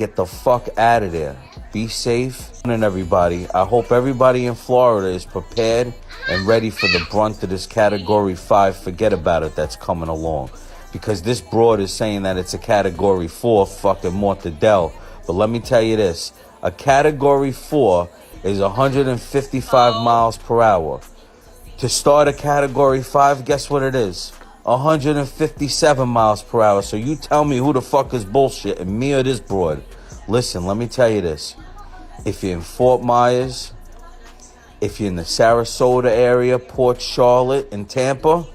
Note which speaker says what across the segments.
Speaker 1: get the fuck out of there. Be safe. And everybody, I hope everybody in Florida is prepared and ready for the brunt of this Category 5 forget about it that's coming along. Because this broad is saying that it's a Category 4 fucking mortadell. But let me tell you this. A Category 4 is 155 miles per hour. To start a Category 5, guess what it is? 157 miles per hour. So you tell me who the fuck is bullshitting, me or this broad. Listen, let me tell you this. If you're in Fort Myers, if you're in the Sarasota area, Port Charlotte, and Tampa,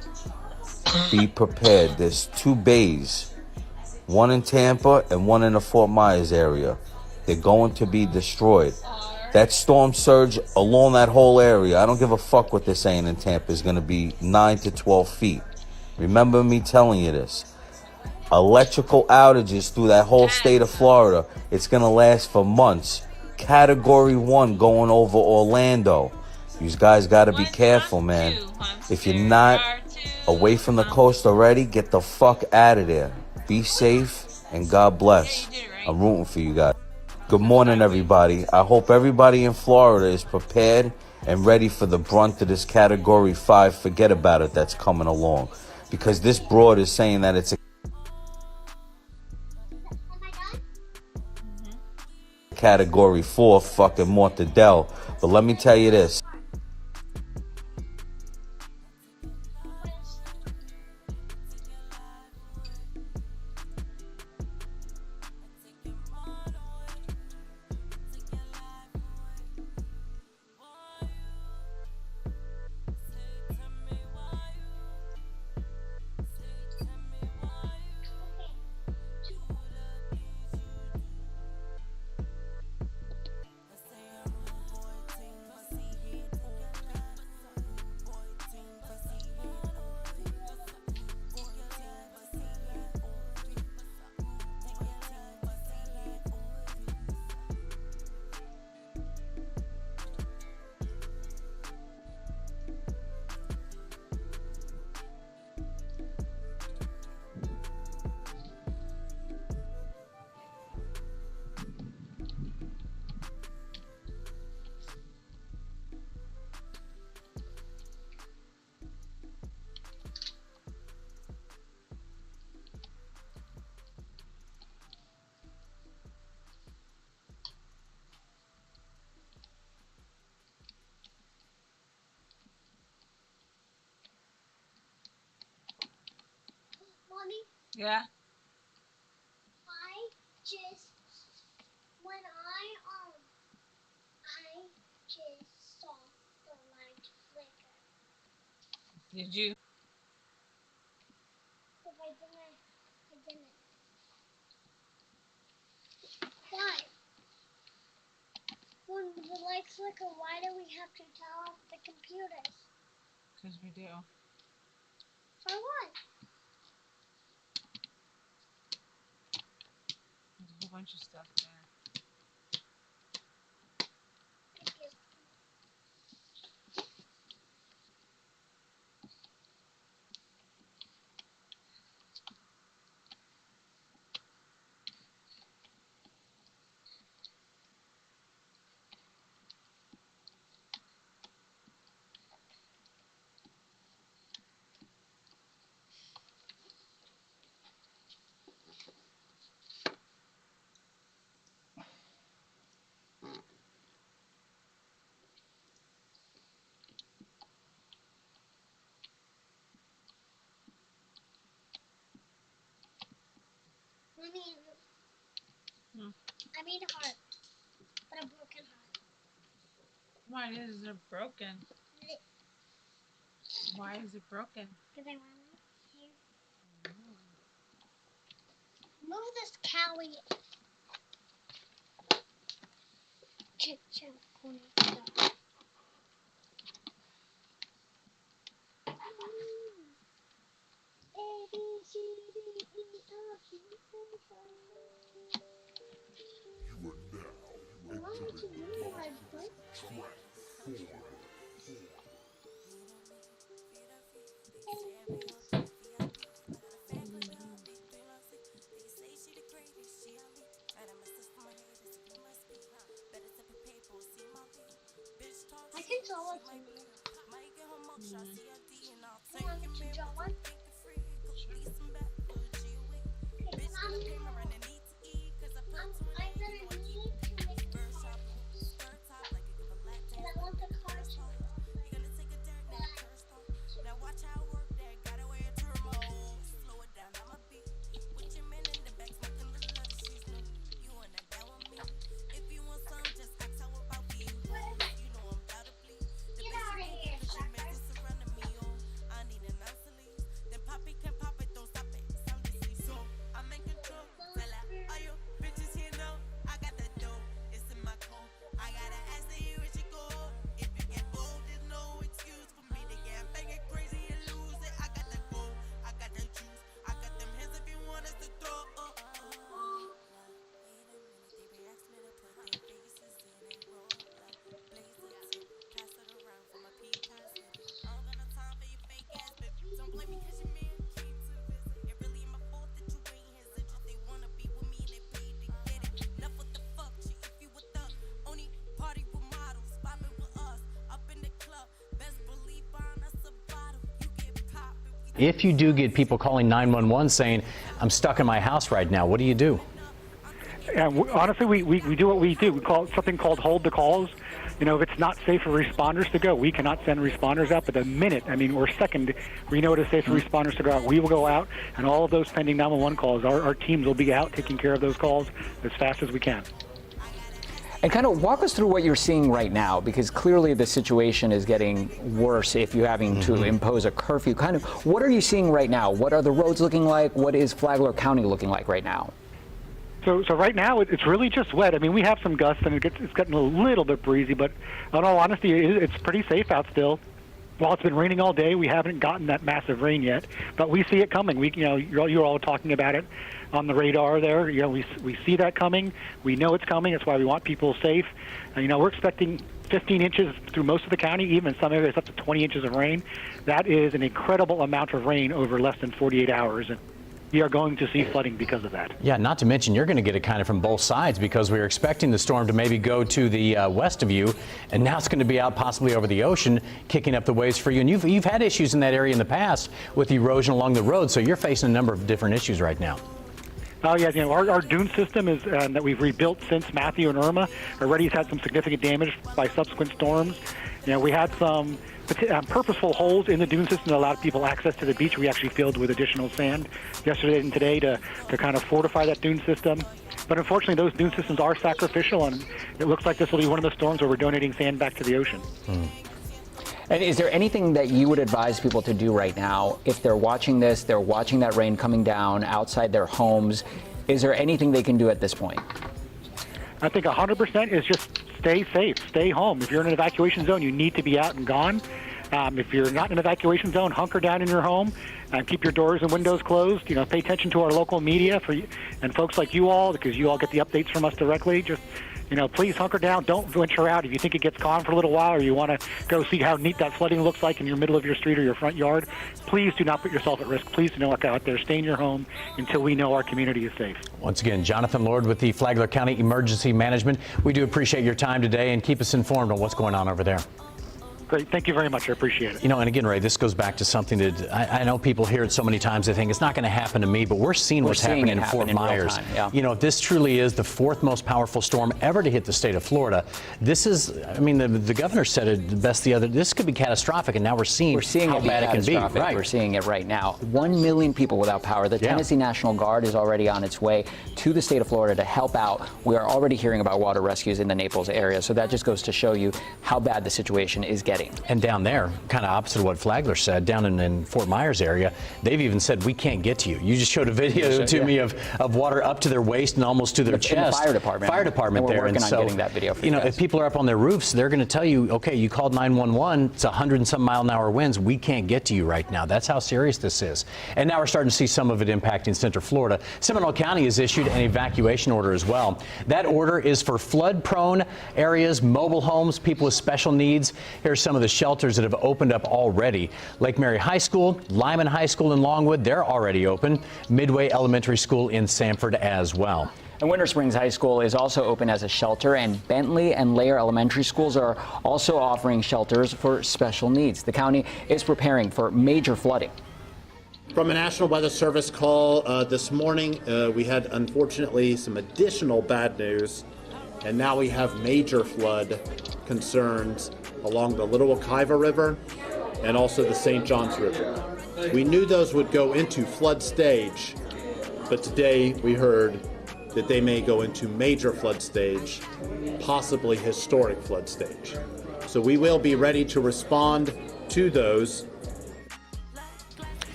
Speaker 1: be prepared. There's 2 bays, one in Tampa and one in the Fort Myers area. They're going to be destroyed. That storm surge along that whole area, I don't give a fuck what they're saying in Tampa, is going to be 9 to 12 feet. Remember me telling you this. Electrical outages through that whole state of Florida, it's going to last for months. Category 1 going over Orlando. You guys got to be careful, man. If you're not away from the coast already, get the fuck out of there. Be safe and God bless. I'm rooting for you guys. Good morning, everybody. I hope everybody in Florida is prepared and ready for the brunt of this Category 5 forget about it that's coming along. Because this broad is saying that it's a Category 4 fucking mortadell. But let me tell you this.
Speaker 2: Yeah.
Speaker 3: I just saw the light flicker.
Speaker 2: Did you?
Speaker 3: If I didn't. Why? When the light flicker, why do we have to tell off the computers?
Speaker 2: Because we do.
Speaker 3: For what?
Speaker 2: There's a whole bunch of stuff there.
Speaker 3: I made a heart, but a broken heart.
Speaker 2: Why is it broken? Why is it broken?
Speaker 3: Because I want it here. Move this cowie. Chip, corner stuff. A, B, C, D, E, F, G, H, I,
Speaker 4: You are now entering track 4.
Speaker 5: If you do get people calling 911 saying, I'm stuck in my house right now, what do you do?
Speaker 6: Honestly, we do what we do. We call it something called hold the calls. You know, if it's not safe for responders to go, we cannot send responders out. But the minute, or second, we know it is safe for responders to go out, we will go out, and all of those pending 911 calls, our teams will be out taking care of those calls as fast as we can.
Speaker 7: And kind of walk us through what you're seeing right now, because clearly the situation is getting worse if you're having to impose a curfew. Kind of, what are you seeing right now? What are the roads looking like? What is Flagler County looking like right now?
Speaker 6: So right now it's really just wet. I mean, we have some gusts and it's getting a little bit breezy, but in all honesty, it's pretty safe out still. While it's been raining all day, we haven't gotten that massive rain yet, but we see it coming. You're all talking about it on the radar there. We see that coming. We know it's coming. That's why we want people safe. And, we're expecting 15 inches through most of the county, even in some areas up to 20 inches of rain. That is an incredible amount of rain over less than 48 hours. And we are going to see flooding because of that.
Speaker 5: Yeah, not to mention you're going to get it kind of from both sides, because we were expecting the storm to maybe go to the west of you, and now it's going to be out possibly over the ocean, kicking up the waves for you. And you've had issues in that area in the past with erosion along the road, so you're facing a number of different issues right now.
Speaker 6: Oh, yeah, our dune system is that we've rebuilt since Matthew and Irma already has had some significant damage by subsequent storms. We had some purposeful holes in the dune system that allowed people access to the beach. We actually filled with additional sand yesterday and today to kind of fortify that dune system. But unfortunately, those dune systems are sacrificial, and it looks like this will be one of the storms where we're donating sand back to the ocean.
Speaker 7: And is there anything that you would advise people to do right now if they're watching this, they're watching that rain coming down outside their homes? Is there anything they can do at this point?
Speaker 6: I think 100% is just stay safe, stay home. If you're in an evacuation zone, you need to be out and gone. If you're not in an evacuation zone, hunker down in your home and keep your doors and windows closed. Pay attention to our local media and folks like you all, because you all get the updates from us directly. Just, please hunker down. Don't venture out. If you think it gets calm for a little while, or you want to go see how neat that flooding looks like in your middle of your street or your front yard, please do not put yourself at risk. Please do not go out there. Stay in your home until we know our community is safe.
Speaker 5: Once again, Jonathan Lord with the Flagler County Emergency Management. We do appreciate your time today, and keep us informed on what's going on over there.
Speaker 6: Great. Thank you very much. I appreciate it.
Speaker 5: And again, Ray, this goes back to something that I know people hear it so many times, they think it's not going to happen to me, but we're seeing what's happening in Fort Myers. If this truly is the fourth most powerful storm ever to hit the state of Florida, this is, the governor said it best this could be catastrophic, and now we're seeing how bad it can be. Right.
Speaker 7: We're seeing it right now. 1 million people without power. The Tennessee National Guard is already on its way to the state of Florida to help out. We are already hearing about water rescues in the Naples area, so that just goes to show you how bad the situation is getting.
Speaker 5: And down there, kind of opposite of what Flagler said, down in Fort Myers area, they've even said, we can't get to you. You just showed a video to me of water up to their waist and almost to their chest.
Speaker 7: The fire department
Speaker 5: there.
Speaker 7: We're working on getting that video for you guys.
Speaker 5: If people are up on their roofs, they're going to tell you, okay, you called 911, it's 100 and some mile-an-hour winds, we can't get to you right now. That's how serious this is. And now we're starting to see some of it impacting Central Florida. Seminole County has issued an evacuation order as well. That order is for flood-prone areas, mobile homes, people with special needs. Here's some of the shelters that have opened up already. Lake Mary High School, Lyman High School in Longwood, they're already open. Midway Elementary School in Sanford as well.
Speaker 7: And Winter Springs High School is also open as a shelter, and Bentley and Lair Elementary Schools are also offering shelters for special needs. The county is preparing for major flooding.
Speaker 8: From a National Weather Service call this morning, we had unfortunately some additional bad news, and now we have major flood concerns along the Little Wekiva River and also the St. Johns River. We knew those would go into flood stage, but today we heard that they may go into major flood stage, possibly historic flood stage. So we will be ready to respond to those.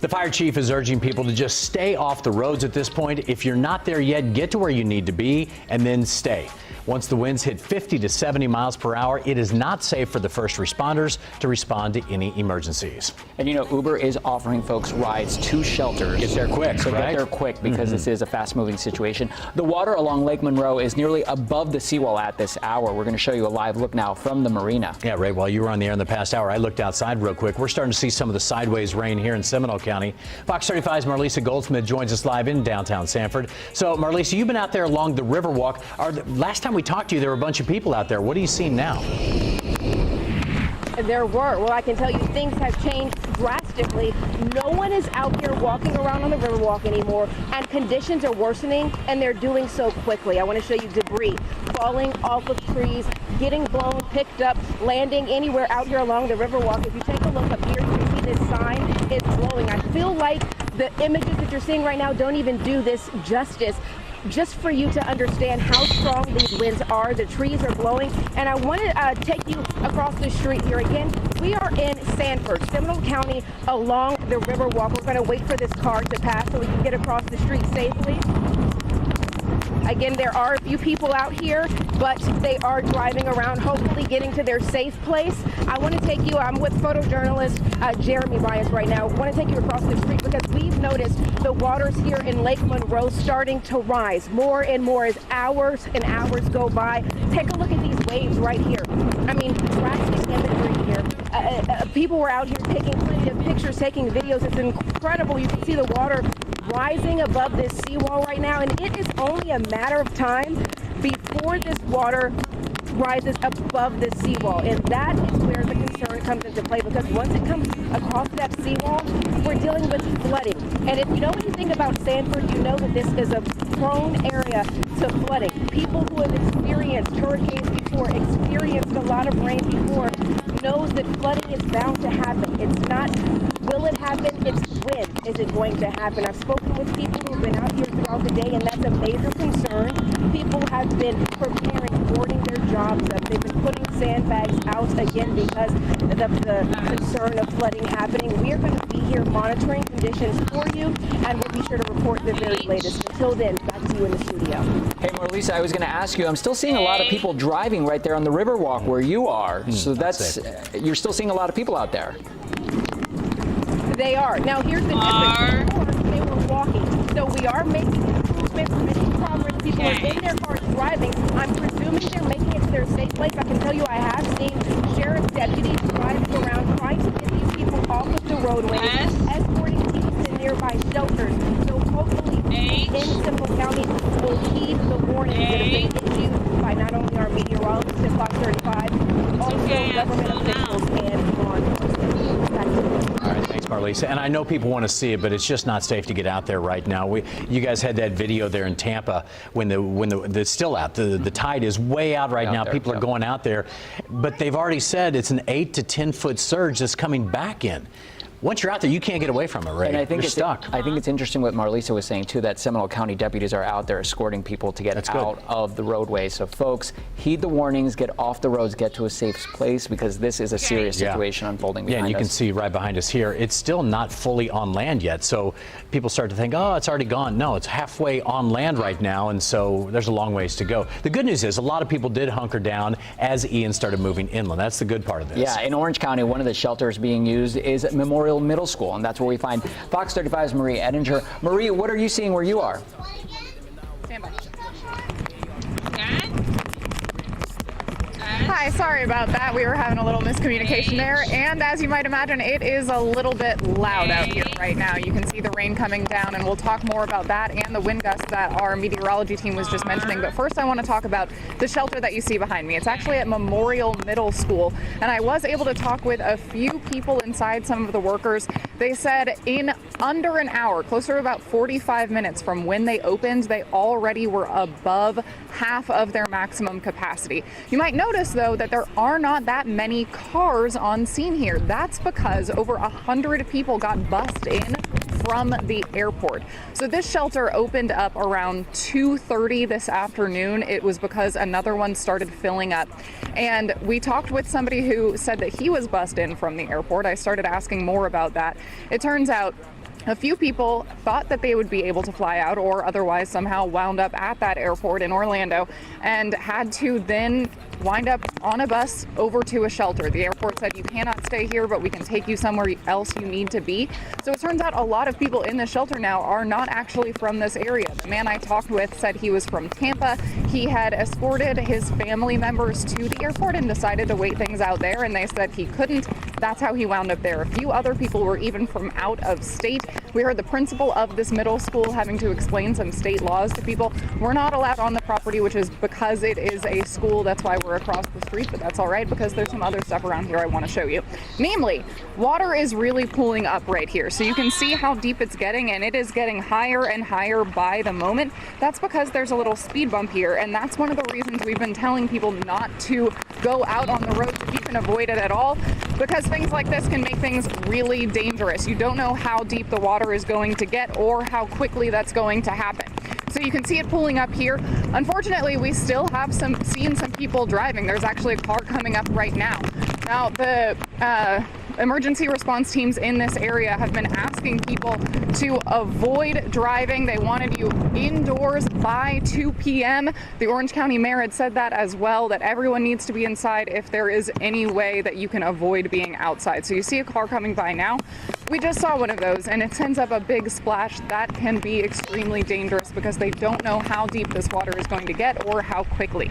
Speaker 5: The fire chief is urging people to just stay off the roads at this point. If you're not there yet, get to where you need to be and then stay. Once the winds hit 50 to 70 miles per hour, it is not safe for the first responders to respond to any emergencies.
Speaker 7: And Uber is offering folks rides to shelters.
Speaker 5: Get there quick,
Speaker 7: so
Speaker 5: right?
Speaker 7: Get there quick, because this is a fast-moving situation. The water along Lake Monroe is nearly above the seawall at this hour. We're going to show you a live look now from the marina.
Speaker 5: Yeah, Ray, while you were on the air in the past hour, I looked outside real quick. We're starting to see some of the sideways rain here in Seminole County. Fox 35's Marlisa Goldsmith joins us live in downtown Sanford. So, Marlisa, you've been out there along the Riverwalk. Last time we talked to you, there were a bunch of people out there. What are you seeing now?
Speaker 9: There were. Well, I can tell you things have changed drastically. No one is out here walking around on the Riverwalk anymore, and conditions are worsening, and they're doing so quickly. I want to show you debris falling off of trees, getting blown, picked up, landing anywhere out here along the Riverwalk. If you take a look up here, you can see this sign. It's blowing. I feel like the images that you're seeing right now don't even do this justice. Just for you to understand how strong these winds are, the trees are blowing. And I want to take you across the street here again. We are in Sanford, Seminole County, along the Riverwalk. We're going to wait for this car to pass so we can get across the street safely. Again, there are a few people out here, but they are driving around, hopefully getting to their safe place. I want to take you, I'm with photojournalist Jeremy Bias right now. I want to take you across the street because we've noticed the waters here in Lake Monroe starting to rise more and more as hours and hours go by. Take a look at these waves right here. I mean, drastic imagery here. People were out here taking plenty of pictures, taking videos. It's incredible. You can see the water rising above this seawall right now, and it is only a matter of time before this water rises above the seawall, and that is where the concern comes into play, because once it comes across that seawall, we're dealing with flooding. And if you know anything about Sanford, you know that this is a prone area to flooding. People who have experienced hurricanes before, experienced a lot of rain before, knows that flooding is bound to happen. It's not, will it happen? It's when is it going to happen? I've spoken with people who've been out here throughout the day, and that's a major concern. People have been preparing, boarding their jobs up. They've been putting sandbags out again because of the concern of flooding happening. We are going to be here monitoring conditions for you, and we'll be sure to report the very latest. Until then, back to you in the studio.
Speaker 7: Hey, Marlisa, I was going to ask you, I'm still seeing a lot of people driving right there on the Riverwalk where you are. So that's, you're still seeing a lot of people out there.
Speaker 9: They are. Now, here's the difference. Before, they were walking. So we are making improvements, making progress. People are in their cars driving. I'm presuming they're making it to their safe place. I can tell you I have seen sheriff's deputies driving around trying to get these people off of the roadways, escorting people to nearby shelters. So hopefully in Seminole County will heed the warnings that have been issued by not only our meteorologists at Fox 35, but also government officials and law enforcement.
Speaker 5: All right, thanks, Marlisa. And I know people want to see it, but it's just not safe to get out there right now. You guys had that video there in Tampa when it's still out. The tide is way out right now. People are going out there, but they've already said it's an 8 to 10 foot surge that's coming back in. Once you're out there, you can't get away from it, right?
Speaker 7: And I think
Speaker 5: you're stuck.
Speaker 7: I think it's interesting what Marlisa was saying, too, that Seminole County deputies are out there escorting people to get out of the roadway. So, folks, heed the warnings, get off the roads, get to a safe place, because this is a serious situation unfolding behind us.
Speaker 5: Yeah, and you can see right behind us here, it's still not fully on land yet. So people start to think, oh, it's already gone. No, it's halfway on land right now, and so there's a long ways to go. The good news is a lot of people did hunker down as Ian started moving inland. That's the good part of this.
Speaker 7: Yeah, in Orange County, one of the shelters being used is Memorial Middle School, and that's where we find Fox 35's Marie Edinger. Marie, what are you seeing where you are?
Speaker 2: Stand by.
Speaker 10: Hi, sorry about that. We were having a little miscommunication there. And as you might imagine, it is a little bit loud out here right now. You can see the rain coming down, and we'll talk more about that and the wind gusts that our meteorology team was just mentioning. But first, I want to talk about the shelter that you see behind me. It's actually at Memorial Middle School, and I was able to talk with a few people inside, some of the workers. They said in under an hour, closer to about 45 minutes from when they opened, they already were above half of their maximum capacity. You might notice, though, that there are not that many cars on scene here. That's because over 100 people got bussed in from the airport. So this shelter opened up around 2:30 this afternoon. It was because another one started filling up. And we talked with somebody who said that he was bussed in from the airport. I started asking more about that. It turns out a few people thought that they would be able to fly out, or otherwise somehow wound up at that airport in Orlando and had to then wind up on a bus over to a shelter. The airport said, you cannot stay here, but we can take you somewhere else you need to be. So it turns out a lot of people in the shelter now are not actually from this area. The man I talked with said he was from Tampa. He had escorted his family members to the airport and decided to wait things out there, and they said he couldn't. That's how he wound up there. A few other people were even from out of state. We heard the principal of this middle school having to explain some state laws to people. We're not allowed on the property, which is because it is a school. That's why we're over across the street, but that's all right because there's some other stuff around here I want to show you. Namely, water is really pulling up right here. So you can see how deep it's getting, and it is getting higher and higher by the moment. That's because there's a little speed bump here, and that's one of the reasons we've been telling people not to go out on the road if you can avoid it at all, because things like this can make things really dangerous. You don't know how deep the water is going to get or how quickly that's going to happen. So you can see it pulling up here. Unfortunately, we still have seen some people driving. There's actually a car coming up right now. Now, the emergency response teams in this area have been asking people to avoid driving. They wanted you indoors by 2 p.m. The Orange County mayor had said that as well, that everyone needs to be inside if there is any way that you can avoid being outside. So you see a car coming by now. We just saw one of those, and it sends up a big splash. That can be extremely dangerous because they don't know how deep this water is going to get or how quickly.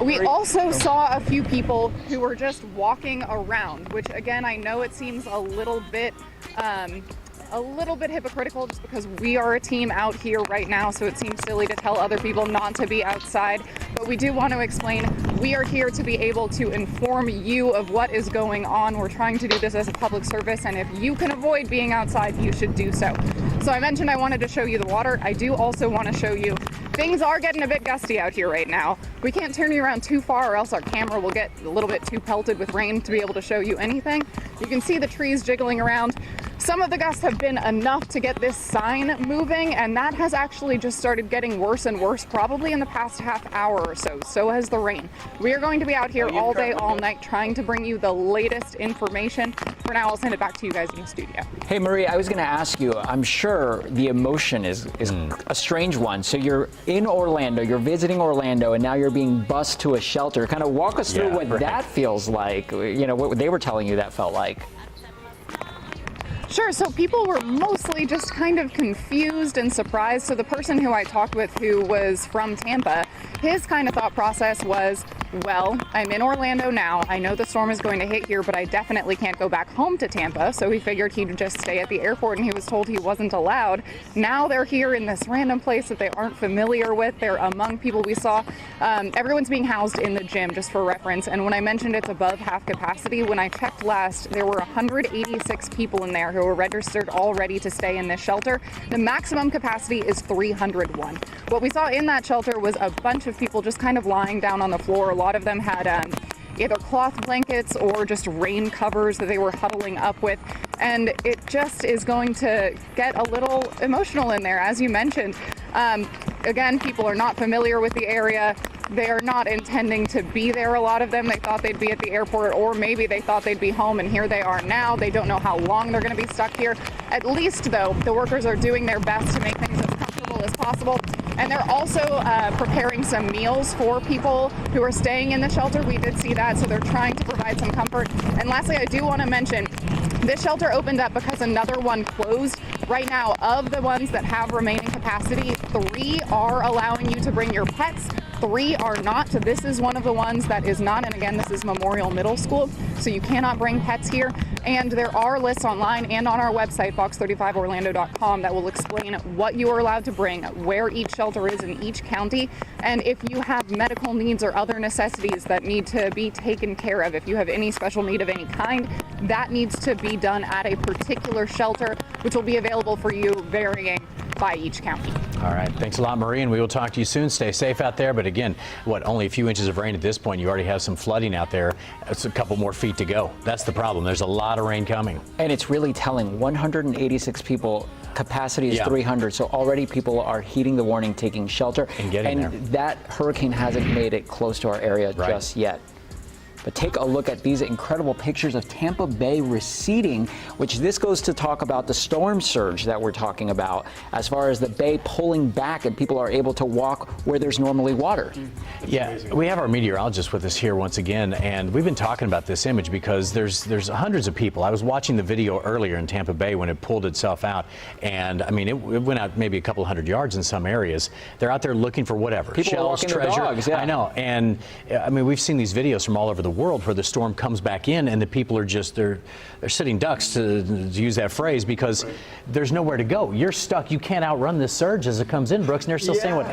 Speaker 10: We also saw a few people who were just walking around, which again, I know it seems a little bit hypocritical just because we are a team out here right now, so it seems silly to tell other people not to be outside. But we do want to explain, we are here to be able to inform you of what is going on. We're trying to do this as a public service, and if you can avoid being outside, you should do so. So I mentioned I wanted to show you the water. I do also want to show you things are getting a bit gusty out here right now. We can't turn you around too far or else our camera will get a little bit too pelted with rain to be able to show you anything. You can see the trees jiggling around. Some of the gusts have been enough to get this sign moving, and that has actually just started getting worse and worse probably in the past half hour or so. So has the rain. We are going to be out here all day, all night, trying to bring you the latest information. For now, I'll send it back to you guys in the studio.
Speaker 7: Hey, Marie, I was going to ask you, I'm sure the emotion is a strange one. So you're in Orlando, you're visiting Orlando, and now you're being bused to a shelter. Kind of walk us through what that feels like, you know, what they were telling you that felt like.
Speaker 10: Sure, so people were mostly just kind of confused and surprised. So the person who I talked with who was from Tampa, his kind of thought process was, well, I'm in Orlando now. I know the storm is going to hit here, but I definitely can't go back home to Tampa. So he figured he'd just stay at the airport, and he was told he wasn't allowed. Now they're here in this random place that they aren't familiar with. They're among people we saw. Everyone's being housed in the gym, just for reference. And when I mentioned it's above half capacity, when I checked last, there were 186 people in there who were registered already to stay in this shelter. The maximum capacity is 301. What we saw in that shelter was a bunch of people just kind of lying down on the floor. A lot of them had either cloth blankets or just rain covers that they were huddling up with. And it just is going to get a little emotional in there, as you mentioned. Again, people are not familiar with the area. They are not intending to be there, a lot of them. They thought they'd be at the airport, or maybe they thought they'd be home, and here they are now. They don't know how long they're going to be stuck here. At least, though, the workers are doing their best to make things as comfortable as possible. And they're also preparing some meals for people who are staying in the shelter. We did see that, so they're trying to provide some comfort. And lastly, I do want to mention, this shelter opened up because another one closed. Right now, of the ones that have remaining capacity, 3 are allowing you to bring your pets. 3 are not. So this is one of the ones that is not. And again, this is Memorial Middle School, so you cannot bring pets here. And there are lists online and on our website, fox35orlando.com, that will explain what you are allowed to bring, where each shelter is in each county, and if you have medical needs or other necessities that need to be taken care of. If you have any special need of any kind, that needs to be done at a particular shelter, which will be available for you, varying by each county.
Speaker 5: All right. Thanks a lot, Marie, and we will talk to you soon. Stay safe out there. But again, only a few inches of rain at this point. You already have some flooding out there. It's a couple more feet to go. That's the problem. There's a lot of rain coming.
Speaker 7: And it's really telling. 186 people, capacity is 300. So already people are heeding the warning, taking shelter.
Speaker 5: And getting there.
Speaker 7: That hurricane hasn't made it close to our area just yet. But take a look at these incredible pictures of Tampa Bay receding, which this goes to talk about the storm surge that we're talking about, as far as the bay pulling back and people are able to walk where there's normally water.
Speaker 5: Yeah, we have our meteorologist with us here once again, and we've been talking about this image because there's hundreds of people. I was watching the video earlier in Tampa Bay when it pulled itself out, and I mean, it went out maybe a couple hundred yards in some areas. They're out there looking for whatever.
Speaker 7: People
Speaker 5: shells,
Speaker 7: walking
Speaker 5: treasure.
Speaker 7: their dogs,
Speaker 5: I know, and I mean, we've seen these videos from all over the world where the storm comes back in and the people are just they're sitting ducks, to use that phrase, because there's nowhere to go. You're stuck. You can't outrun this surge as it comes in, Brooks. And they're still saying what,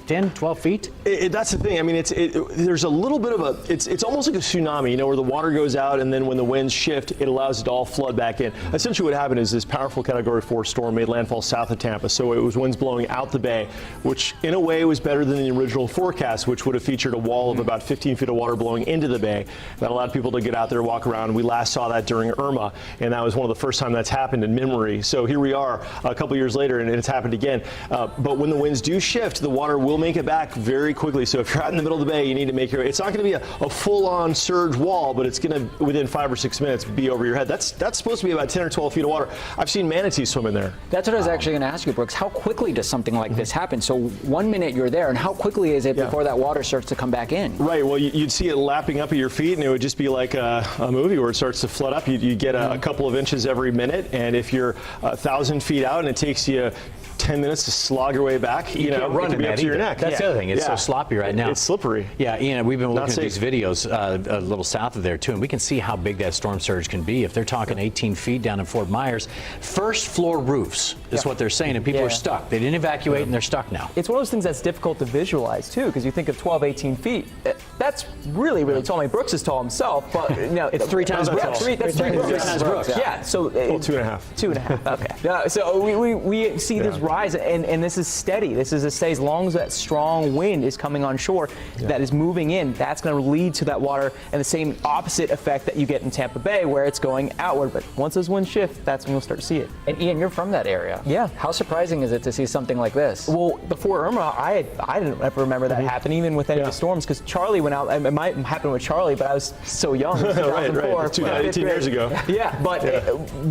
Speaker 5: 10, 12 feet?
Speaker 11: That's the thing. I mean, there's a little bit of a, it's almost like a tsunami, you know, where the water goes out and then when the winds shift, it allows it to all flood back in. Essentially what happened is this powerful Category 4 storm made landfall south of Tampa. So it was winds blowing out the bay, which in a way was better than the original forecast, which would have featured a wall of about 15 feet of water blowing into the bay. That allowed people to get out there, walk around. We last saw that during Irma, and that was one of the first time that's happened in memory. So here we are a couple years later, and it's happened again. But when the winds do shift, the water will make it back very quickly. So if you're out in the middle of the bay, you need to make your, it's not going to be a full-on surge wall, but it's going to, within 5 or 6 minutes, be over your head. That's supposed to be about 10 or 12 feet of water. I've seen manatees swim in there.
Speaker 7: That's what I was actually going to ask you, Brooks. How quickly does something like this happen? So 1 minute you're there, and how quickly is it before that water starts to come back in?
Speaker 11: Right. Well, you'd see it lapping up at your feet, and it would just be like a movie where it starts to flood up. You get a couple of inches every minute, and if you're 1,000 feet out and it takes you 10 minutes to slog your way back, you know,
Speaker 5: run
Speaker 11: it could be up to your neck.
Speaker 5: That's the other thing. It's so sloppy right now.
Speaker 11: It's slippery.
Speaker 5: Yeah, Ian, we've been looking at these videos a little south of there, too, and we can see how big that storm surge can be. If they're talking 18 feet down in Fort Myers, first floor roofs is what they're saying, and people are stuck. They didn't evacuate, and they're stuck now.
Speaker 12: It's one of those things that's difficult to visualize, too, because you think of 12, 18 feet. That's really, really tall. I mean, Brooks is tall himself, but, you know.
Speaker 5: It's 3 times Brooks.
Speaker 12: That's three times Brooks. Yeah, so.
Speaker 11: Well, 2.5.
Speaker 12: 2.5, okay. So we see this rise, and this is steady. This is as long as that strong wind is coming on shore that is moving in, that's going to lead to that water and the same opposite effect that you get in Tampa Bay where it's going outward. But once those winds shift, that's when you'll start to see it.
Speaker 7: And Ian, you're from that area.
Speaker 12: Yeah.
Speaker 7: How surprising is it to see something like this?
Speaker 12: Well, before Irma, I didn't ever remember that happening, even with any of the storms, because Charlie went out. It might happen with Charlie, but I was so young.
Speaker 11: right. 18 years ago.
Speaker 12: Yeah, but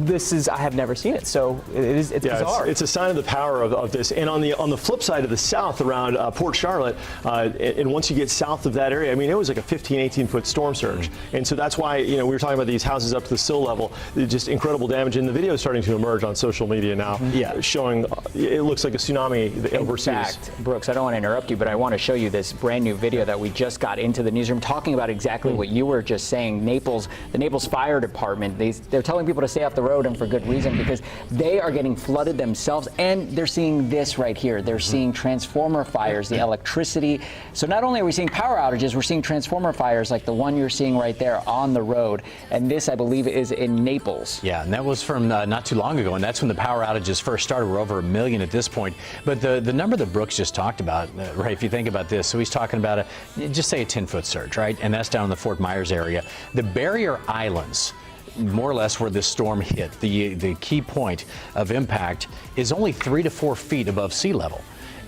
Speaker 12: this is, I have never seen it, so it's bizarre.
Speaker 11: It's a sign of the power of this. And on the flip side of the south around Port Charlotte, and once you get south of that area, I mean, it was like a 15, 18-foot storm surge. And so that's why, you know, we were talking about these houses up to the sill level, just incredible damage. And the video is starting to emerge on social media now, showing it looks like a tsunami overseas.
Speaker 7: In fact, Brooks, I don't want to interrupt you, but I want to show you this brand new video that we just got into the newsroom talking about exactly what you were just saying. The Naples Fire Department, they're telling people to stay off the road, and for good reason, because they are getting flooded themselves, and they're seeing this right here. They're seeing transformer fires, the electricity. So not only are we seeing power outages, we're seeing transformer fires like the one you're seeing right there on the road. And this, I believe, is in Naples.
Speaker 5: Yeah, and that was from not too long ago, and that's when the power outages first started. We're over 1 million at this point. But the number that Brooks just talked about, right, if you think about this, so he's talking about just say a 10-foot surge, right? And that's down in the Fort Myers area. The barrier islands, more or less where this storm hit, the key point of impact is only 3 to 4 feet above sea level.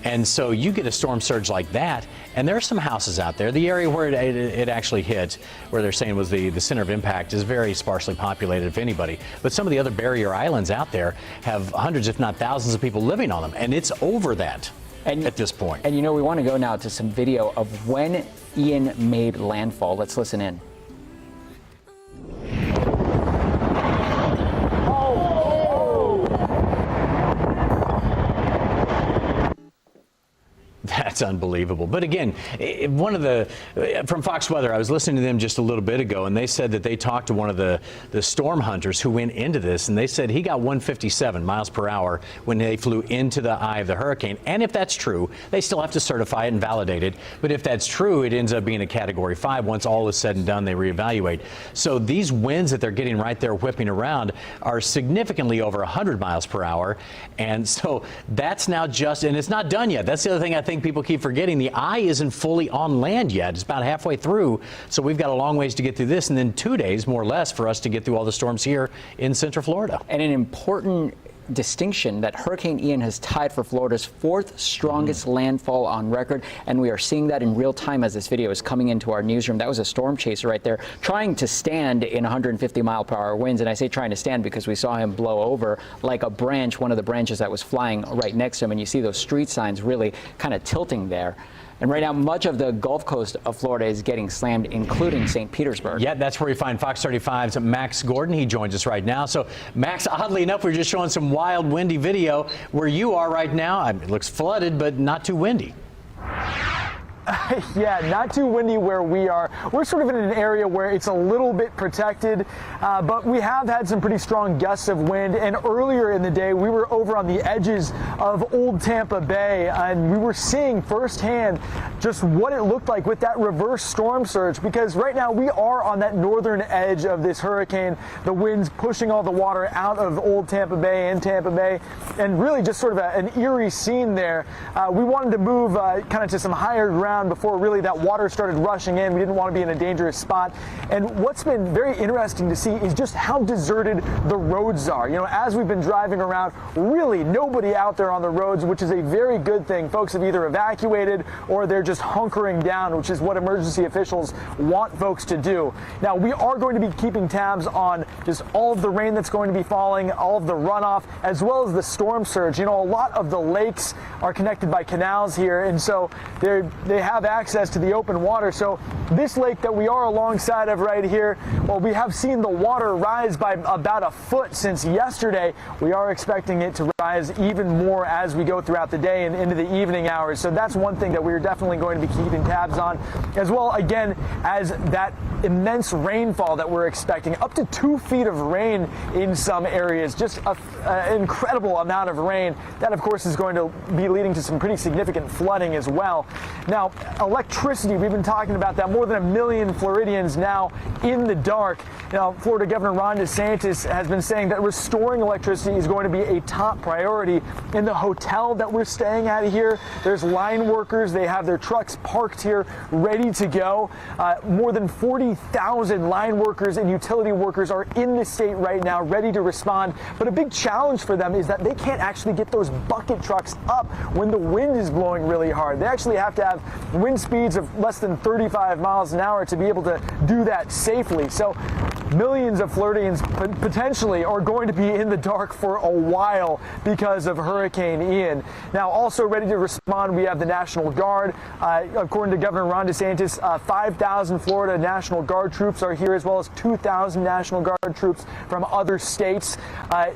Speaker 5: And so you get a storm surge like that, and there are some houses out there. The area where it actually hit, where they're saying was the center of impact, is very sparsely populated, if anybody. But some of the other barrier islands out there have hundreds, if not thousands, of people living on them, and it's over that at this point.
Speaker 7: And you know, we want to go now to some video of when Ian made landfall. Let's listen in.
Speaker 5: That's unbelievable. But again, from Fox Weather, I was listening to them just a little bit ago, and they said that they talked to one of the storm hunters who went into this, and they said he got 157 miles per hour when they flew into the eye of the hurricane. And if that's true, they still have to certify it and validate it. But if that's true, it ends up being a Category 5. Once all is said and done, they reevaluate. So these winds that they're getting right there whipping around are significantly over 100 miles per hour. And so that's now and it's not done yet. That's the other thing I think people keep forgetting. The eye isn't fully on land yet. It's about halfway through, so we've got a long ways to get through this, and then 2 days, more or less, for us to get through all the storms here in Central Florida.
Speaker 7: And an important distinction that Hurricane Ian has tied for Florida's 4th strongest landfall on record, and we are seeing that in real time as this video is coming into our newsroom. That was a storm chaser right there trying to stand in 150-mile-per-hour winds, and I say trying to stand because we saw him blow over like a branch, one of the branches that was flying right next to him, and you see those street signs really kind of tilting there. And right now, much of the Gulf Coast of Florida is getting slammed, including St. Petersburg.
Speaker 5: Yeah, that's where you find Fox 35's Max Gordon. He joins us right now. So, Max, oddly enough, we're just showing some wild, windy video where you are right now. It looks flooded, but not too windy.
Speaker 13: Yeah, not too windy where we are. We're sort of in an area where it's a little bit protected, but we have had some pretty strong gusts of wind. And earlier in the day, we were over on the edges of Old Tampa Bay, and we were seeing firsthand just what it looked like with that reverse storm surge, because right now we are on that northern edge of this hurricane. The wind's pushing all the water out of Old Tampa Bay and Tampa Bay, and really just sort of an eerie scene there. We wanted to move kind of to some higher ground before really that water started rushing in. We didn't want to be in a dangerous spot. And what's been very interesting to see is just how deserted the roads are. You know, as we've been driving around, really nobody out there on the roads, which is a very good thing. Folks have either evacuated or they're just hunkering down, which is what emergency officials want folks to do. Now, we are going to be keeping tabs on just all of the rain that's going to be falling, all of the runoff, as well as the storm surge. You know, a lot of the lakes are connected by canals here, and so they have access to the open water. So this lake that we are alongside of right here, well, we have seen the water rise by about a foot since yesterday. We are expecting it to rise even more as we go throughout the day and into the evening hours. So that's one thing that we're definitely going to be keeping tabs on, as well, again, as that immense rainfall that we're expecting, up to 2 feet of rain in some areas, just an incredible amount of rain. That, of course, is going to be leading to some pretty significant flooding as well. Now, electricity, we've been talking about that. More than 1 million Floridians now in the dark. Now, Florida Governor Ron DeSantis has been saying that restoring electricity is going to be a top priority. In the hotel that we're staying at here, there's line workers. They have their trucks parked here ready to go. More than 40,000 line workers and utility workers are in the state right now ready to respond. But a big challenge for them is that they can't actually get those bucket trucks up when the wind is blowing really hard. They actually have to have wind speeds of less than 35 miles an hour to be able to do that safely. So millions of Floridians potentially are going to be in the dark for a while because of Hurricane Ian. Now, also ready to respond, we have the National Guard. According to Governor Ron DeSantis, 5,000 Florida National Guard troops are here, as well as 2,000 National Guard troops from other states.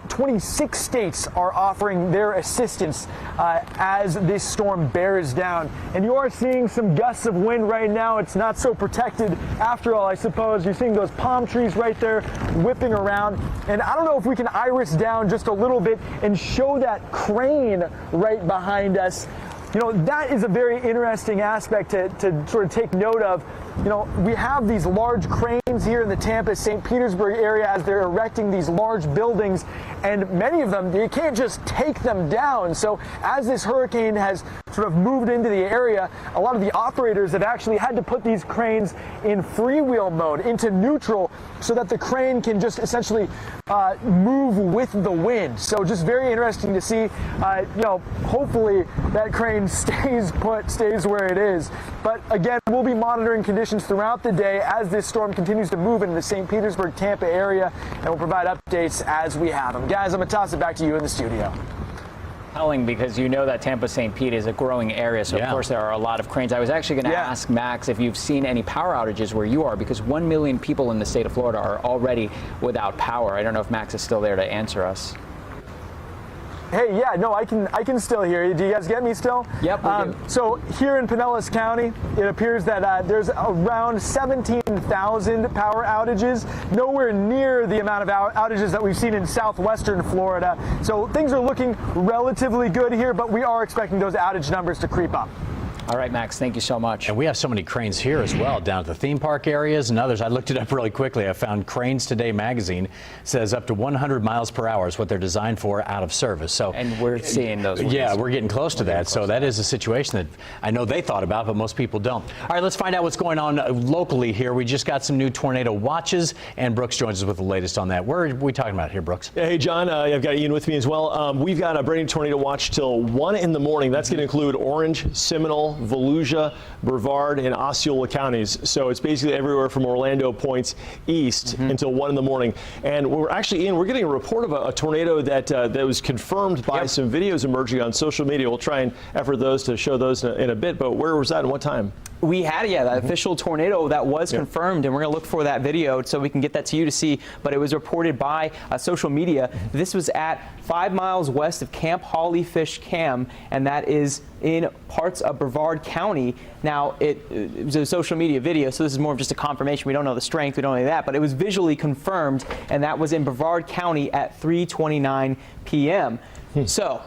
Speaker 13: 26 states are offering their assistance as this storm bears down. And you are seeing some gusts of wind right now. It's not so protected after all, I suppose. You're seeing those palm trees right there whipping around. And I don't know if we can iris down just a little bit and show that crane right behind us. You know, that is a very interesting aspect to sort of take note of. You know, we have these large cranes here in the Tampa, St. Petersburg area as they're erecting these large buildings, and many of them, you can't just take them down. So as this hurricane has sort of moved into the area, a lot of the operators have actually had to put these cranes in freewheel mode, into neutral, so that the crane can just essentially move with the wind. So just very interesting to see. You know, hopefully that crane stays put, stays where it is. But again, we'll be monitoring conditions throughout the day as this storm continues to move into the St. Petersburg, Tampa area, and we'll provide updates as we have them. Guys, I'm going to toss it back to you in the studio.
Speaker 7: Telling, because you know that Tampa St. Pete is a growing area, so of course there are a lot of cranes. I was actually going to ask Max if you've seen any power outages where you are, because 1 million people in the state of Florida are already without power. I don't know if Max is still there to answer us.
Speaker 13: Hey, yeah, no, I can still hear you. Do you guys get me still?
Speaker 7: Yep, we do.
Speaker 13: So here in Pinellas County, it appears that there's around 17,000 power outages, nowhere near the amount of outages that we've seen in southwestern Florida. So things are looking relatively good here, but we are expecting those outage numbers to creep up.
Speaker 7: All right, Max, thank you so much.
Speaker 5: And we have so many cranes here as well, down at the theme park areas and others. I looked it up really quickly. I found Cranes Today magazine says up to 100 miles per hour is what they're designed for out of service. So,
Speaker 7: and we're seeing those ones.
Speaker 5: Yeah, we're getting close to that. So that is a situation that I know they thought about, but most people don't. All right, let's find out what's going on locally here. We just got some new tornado watches, and Brooks joins us with the latest on that. Where are we talking about here, Brooks?
Speaker 11: Hey, John, I've got Ian with me as well. We've got a brand new tornado watch till 1 in the morning. That's going to include Orange, Seminole, Volusia, Brevard, and Osceola counties. So it's basically everywhere from Orlando points east until 1 in the morning. And we're actually, Ian, we're getting a report of a tornado that was confirmed by some videos emerging on social media. We'll try and effort those to show those in a bit. But where was that and what time?
Speaker 12: We had, that official tornado that was confirmed, and we're going to look for that video so we can get that to you to see. But it was reported by social media. This was at 5 miles west of Camp Holly Fish Cam, and that is in parts of Brevard County. Now, it was a social media video, so this is more of just a confirmation. We don't know the strength, we don't know any of that, but it was visually confirmed, and that was in Brevard County at 3:29 p.m. So,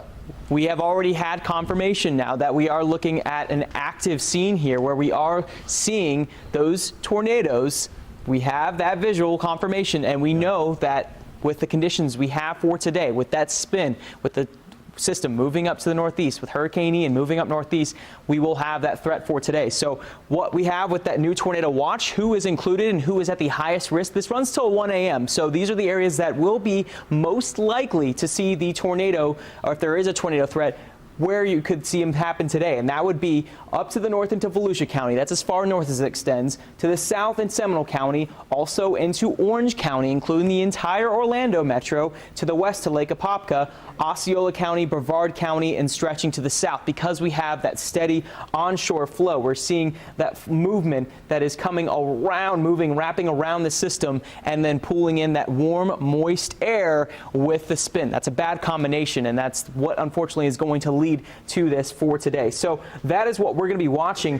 Speaker 12: we have already had confirmation now that we are looking at an active scene here where we are seeing those tornadoes. We have that visual confirmation, and we know that with the conditions we have for today, with that spin, with the system moving up to the northeast, with Hurricane Ian moving up northeast, we will have that threat for today. So what we have with that new tornado watch, who is included and who is at the highest risk, this runs till 1 a.m. So these are the areas that will be most likely to see the tornado, or if there is a tornado threat, where you could see them happen today, and that would be up to the north into Volusia County. That's as far north as it extends. To the south in Seminole County, also into Orange County, including the entire Orlando metro. To the west to Lake Apopka, Osceola County, Brevard County, and stretching to the south. Because we have that steady onshore flow, we're seeing that movement that is coming around, wrapping around the system, and then pulling in that warm, moist air with the spin. That's a bad combination, and that's what unfortunately is going to lead to this for today. So that is what we're going to be watching.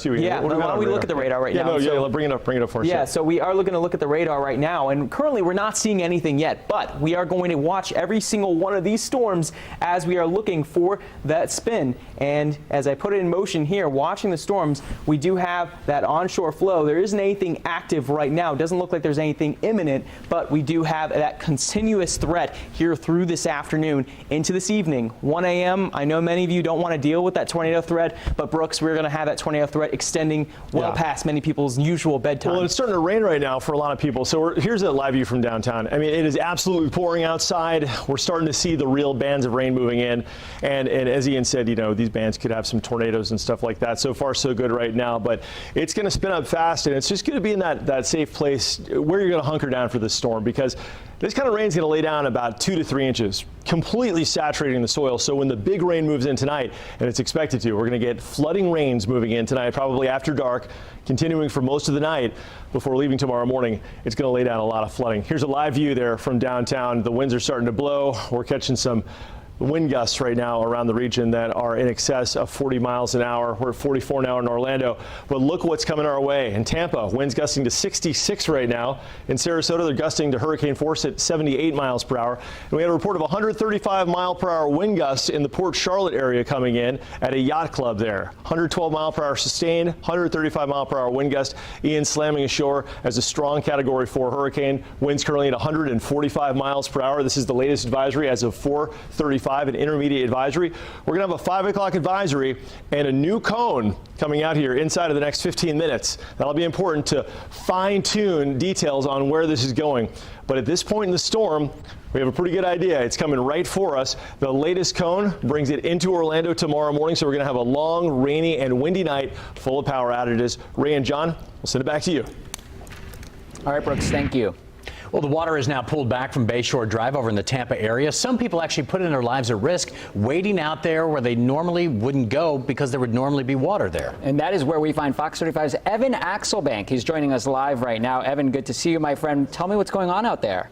Speaker 12: Yeah, why don't we look at the radar right now?
Speaker 11: Bring it up for us.
Speaker 12: Yeah, so we are looking to look at the radar right now, and currently we're not seeing anything yet, but we are going to watch every single one of these storms as we are looking for that spin. And as I put it in motion here, watching the storms, we do have that onshore flow. There isn't anything active right now. It doesn't look like there's anything imminent, but we do have that continuous threat here through this afternoon into this evening, 1 a.m. I know many of you don't want to deal with that tornado threat, but Brooks, we're going to have that tornado threat extending past many people's usual bedtime.
Speaker 11: Well, it's starting to rain right now for a lot of people. So here's a live view from downtown. I mean, it is absolutely pouring outside. We're starting to see the real bands of rain moving in. And as Ian said, these bands could have some tornadoes and stuff like that. So far, so good right now. But it's going to spin up fast, and it's just going to be in that safe place where you're going to hunker down for this storm, because this kind of rain is going to lay down about 2 to 3 inches, completely saturating the soil. So when the big rain moves in tonight, and it's expected to, we're going to get flooding rains moving in tonight, probably after dark, continuing for most of the night before leaving tomorrow morning. It's going to lay down a lot of flooding. Here's a live view there from downtown. The winds are starting to blow. We're catching some wind gusts right now around the region that are in excess of 40 miles an hour. We're at 44 now in Orlando. But look what's coming our way. In Tampa, winds gusting to 66 right now. In Sarasota, they're gusting to hurricane force at 78 miles per hour. And we had a report of 135 mile per hour wind gusts in the Port Charlotte area coming in at a yacht club there. 112 mile per hour sustained, 135 mile per hour wind gust. Ian slamming ashore as a strong Category 4 hurricane. Winds currently at 145 miles per hour. This is the latest advisory as of 4:35. An intermediate advisory. We're going to have a 5 o'clock advisory and a new cone coming out here inside of the next 15 minutes. That'll be important to fine-tune details on where this is going. But at this point in the storm, we have a pretty good idea. It's coming right for us. The latest cone brings it into Orlando tomorrow morning, so we're going to have a long, rainy, and windy night full of power outages. Ray and John, we'll send it back to you.
Speaker 7: All right, Brooks, thank you.
Speaker 5: Well, the water is now pulled back from Bayshore Drive over in the Tampa area. Some people actually putting their lives at risk, waiting out there where they normally wouldn't go because there would normally be water there.
Speaker 7: And that is where we find Fox 35's Evan Axelbank. He's joining us live right now. Evan, good to see you, my friend. Tell me what's going on out there.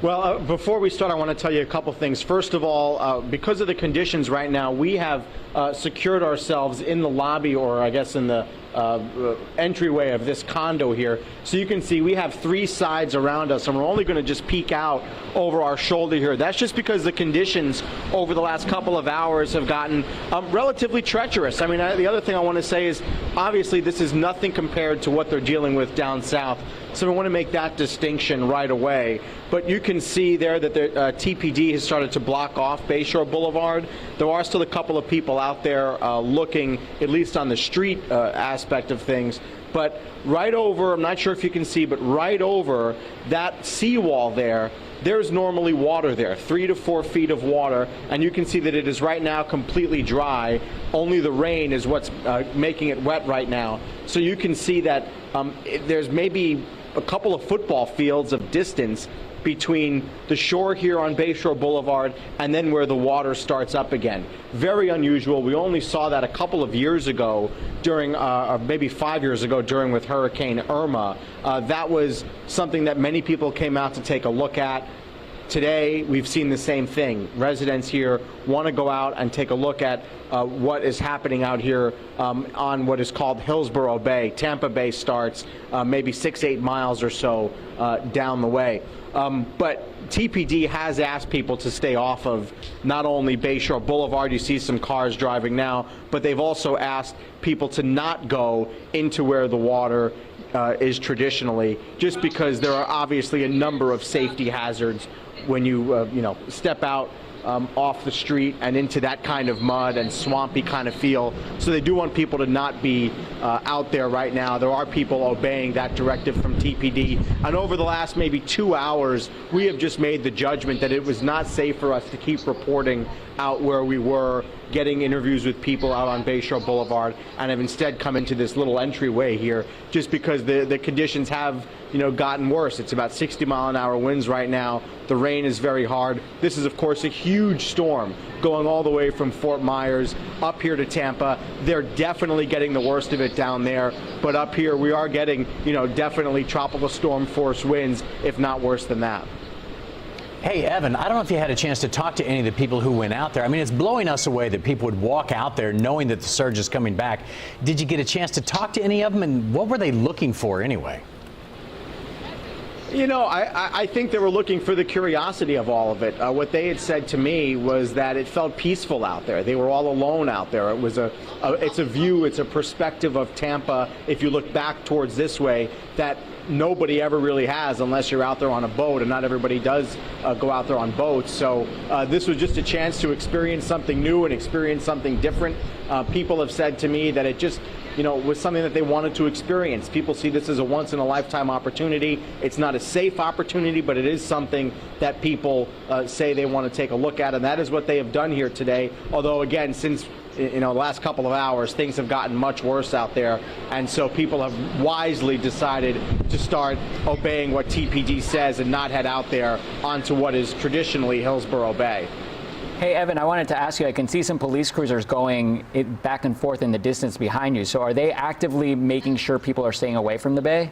Speaker 8: Well, before we start, I want to tell you a couple things. First of all, because of the conditions right now, we have secured ourselves in the lobby, or I guess in the entryway of this condo here. So you can see we have 3 sides around us, and we're only going to just peek out over our shoulder here. That's just because the conditions over the last couple of hours have gotten relatively treacherous. I mean, the other thing I want to say is, obviously, this is nothing compared to what they're dealing with down south. So we want to make that distinction right away. But you can see there that the TPD has started to block off Bayshore Boulevard. There are still a couple of people out there looking, at least on the street aspect of things. But right over, I'm not sure if you can see, but right over that seawall there, there's normally water there, 3 to 4 feet of water, and you can see that it is right now completely dry. Only the rain is what's making it wet right now. So you can see that there's maybe a couple of football fields of distance
Speaker 14: between the shore here on Bayshore Boulevard and then where the water starts up again. Very unusual. We only saw that a couple of years ago during, or maybe 5 years ago during with Hurricane Irma. That was something that many people came out to take a look at. Today, we've seen the same thing. Residents here want to go out and take a look at what is happening out here on what is called Hillsborough Bay. Tampa Bay starts maybe 6-8 miles or so down the way. But TPD has asked people to stay off of not only Bayshore Boulevard, you see some cars driving now, but they've also asked people to not go into where the water is traditionally, just because there are obviously a number of safety hazards when you step out off the street and into that kind of mud and swampy kind of feel. So they do want people to not be out there right now. There are people obeying that directive from TPD. And over the last maybe 2 hours, we have just made the judgment that it was not safe for us to keep reporting out where we were, getting interviews with people out on Bayshore Boulevard, and have instead come into this little entryway here just because the conditions have gotten worse. It's about 60-mile-an-hour winds right now. The rain is very hard. This is, of course, a huge storm going all the way from Fort Myers up here to Tampa. They're definitely getting the worst of it down there, but up here we are getting, definitely tropical storm force winds, if not worse than that.
Speaker 5: Hey, Evan, I don't know if you had a chance to talk to any of the people who went out there. I mean, it's blowing us away that people would walk out there knowing that the surge is coming back. Did you get a chance to talk to any of them, and what were they looking for anyway?
Speaker 14: I think they were looking for the curiosity of all of it. What they had said to me was that it felt peaceful out there. They were all alone out there. It was it's a view, it's a perspective of Tampa, if you look back towards this way, that nobody ever really has unless you're out there on a boat, and not everybody does go out there on boats. So this was just a chance to experience something new and experience something different. People have said to me that it just was something that they wanted to experience. People see this as a once-in-a-lifetime opportunity. It's not a safe opportunity, but it is something that people say they want to take a look at, and that is what they have done here today. Although, again, since the last couple of hours, things have gotten much worse out there, and so people have wisely decided to start obeying what TPD says and not head out there onto what is traditionally Hillsborough Bay.
Speaker 7: Hey, Evan, I wanted to ask you, I can see some police cruisers going back and forth in the distance behind you. So are they actively making sure people are staying away from the bay?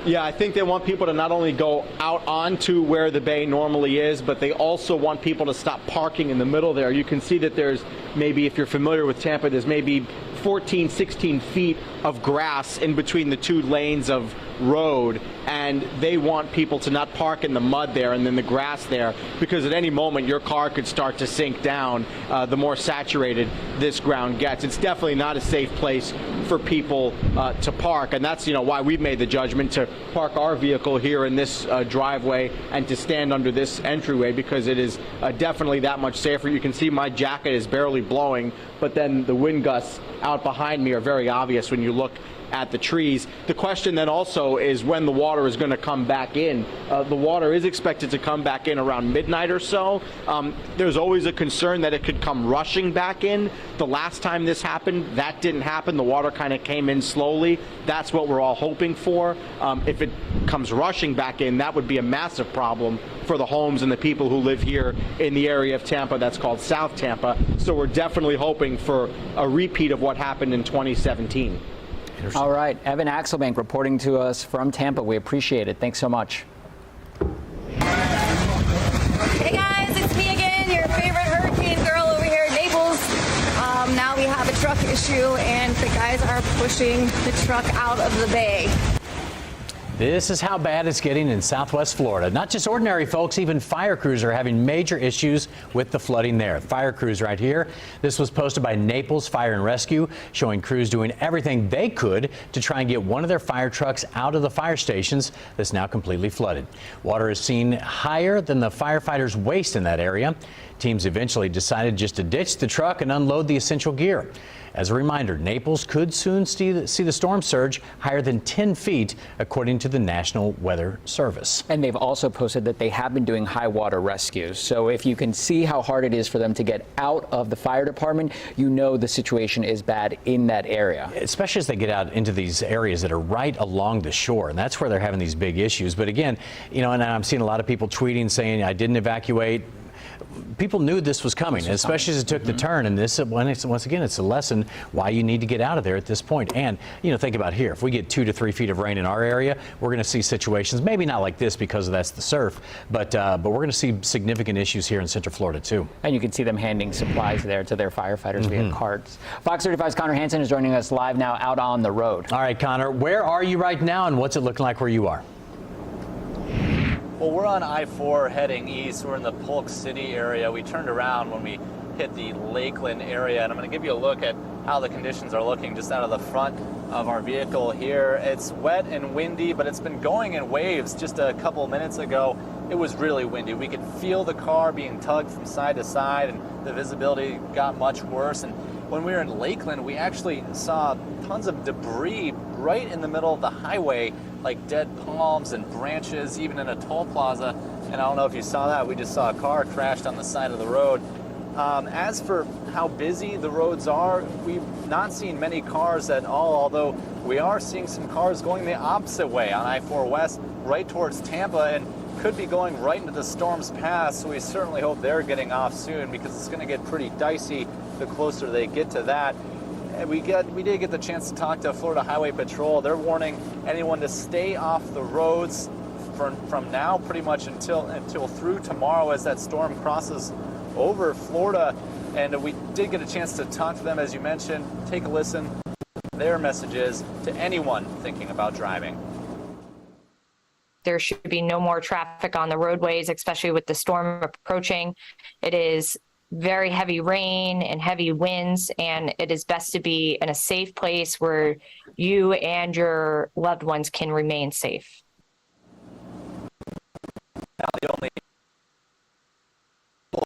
Speaker 14: Yeah, I think they want people to not only go out onto where the bay normally is, but they also want people to stop parking in the middle there. You can see that there's maybe, if you're familiar with Tampa, there's maybe 14, 16 feet of grass in between the two lanes of road, and they want people to not park in the mud there and then the grass there, because at any moment your car could start to sink down the more saturated this ground gets. It's definitely not a safe place for people to park, and that's why we've made the judgment to park our vehicle here in this driveway and to stand under this entryway, because it is definitely that much safer. You can see my jacket is barely blowing, but then the wind gusts out behind me are very obvious when you look at the trees. The question then also is when the water is going to come back in. The water is expected to come back in around midnight or so. There's always a concern that it could come rushing back in. The last time this happened, that didn't happen. The water kind of came in slowly. That's what we're all hoping for. If it comes rushing back in, that would be a massive problem for the homes and the people who live here in the area of Tampa that's called South Tampa. So we're definitely hoping for a repeat of what happened in 2017.
Speaker 7: All right, Evan Axelbank reporting to us from Tampa. We appreciate it. Thanks so much.
Speaker 15: Hey guys, it's me again, your favorite hurricane girl over here in Naples. Now we have a truck issue and the guys are pushing the truck out of the bay.
Speaker 5: This is how bad it's getting in Southwest Florida. Not just ordinary folks, even fire crews are having major issues with the flooding there. Fire crews right here. This was posted by Naples Fire and Rescue, showing crews doing everything they could to try and get one of their fire trucks out of the fire stations that's now completely flooded. Water is seen higher than the firefighters' waist in that area. Teams eventually decided just to ditch the truck and unload the essential gear. As a reminder, Naples could soon see the storm surge higher than 10 feet, according to to the National Weather Service.
Speaker 7: And they've also posted that they have been doing high water rescues. So if you can see how hard it is for them to get out of the fire department, you know the situation is bad in that area.
Speaker 5: Especially as they get out into these areas that are right along the shore, and that's where they're having these big issues. But again, you know, and I'm seeing a lot of people tweeting saying, I didn't evacuate. People knew this was coming, especially as it took the turn. And this, once again, it's a lesson why you need to get out of there at this point. And, you know, think about here. If we get 2 to 3 feet of rain in our area, we're going to see situations, maybe not like this because that's the surf, but we're going to see significant issues here in Central Florida, too.
Speaker 7: And you can see them handing supplies there to their firefighters via carts. Fox 35's Connor Hansen is joining us live now out on the road.
Speaker 5: All right, Connor, where are you right now, and what's it looking like where you are?
Speaker 16: Well, we're on I-4 heading east. We're in the Polk City area. We turned around when we hit the Lakeland area, and I'm going to give you a look at how the conditions are looking just out of the front of our vehicle here. It's wet and windy, but it's been going in waves. Just a couple of minutes ago, it was really windy. We could feel the car being tugged from side to side, and the visibility got much worse. And when we were in Lakeland, we actually saw tons of debris right in the middle of the highway, like dead palms and branches, even in a toll plaza. And I don't know if you saw that, we just saw a car crashed on the side of the road. As for how busy the roads are, we've not seen many cars at all, although we are seeing some cars going the opposite way on I-4 West, right towards Tampa, and could be going right into the storm's path. So we certainly hope they're getting off soon, because it's going to get pretty dicey the closer they get to that. We did get the chance to talk to Florida Highway Patrol. They're warning anyone to stay off the roads from now pretty much until through tomorrow as that storm crosses over Florida. And we did get a chance to talk to them, as you mentioned. Take a listen to their messages to anyone thinking about driving.
Speaker 17: There should be no more traffic on the roadways, especially with the storm approaching. It is very heavy rain and heavy winds, and it is best to be in a safe place where you and your loved ones can remain safe.
Speaker 16: Now, the only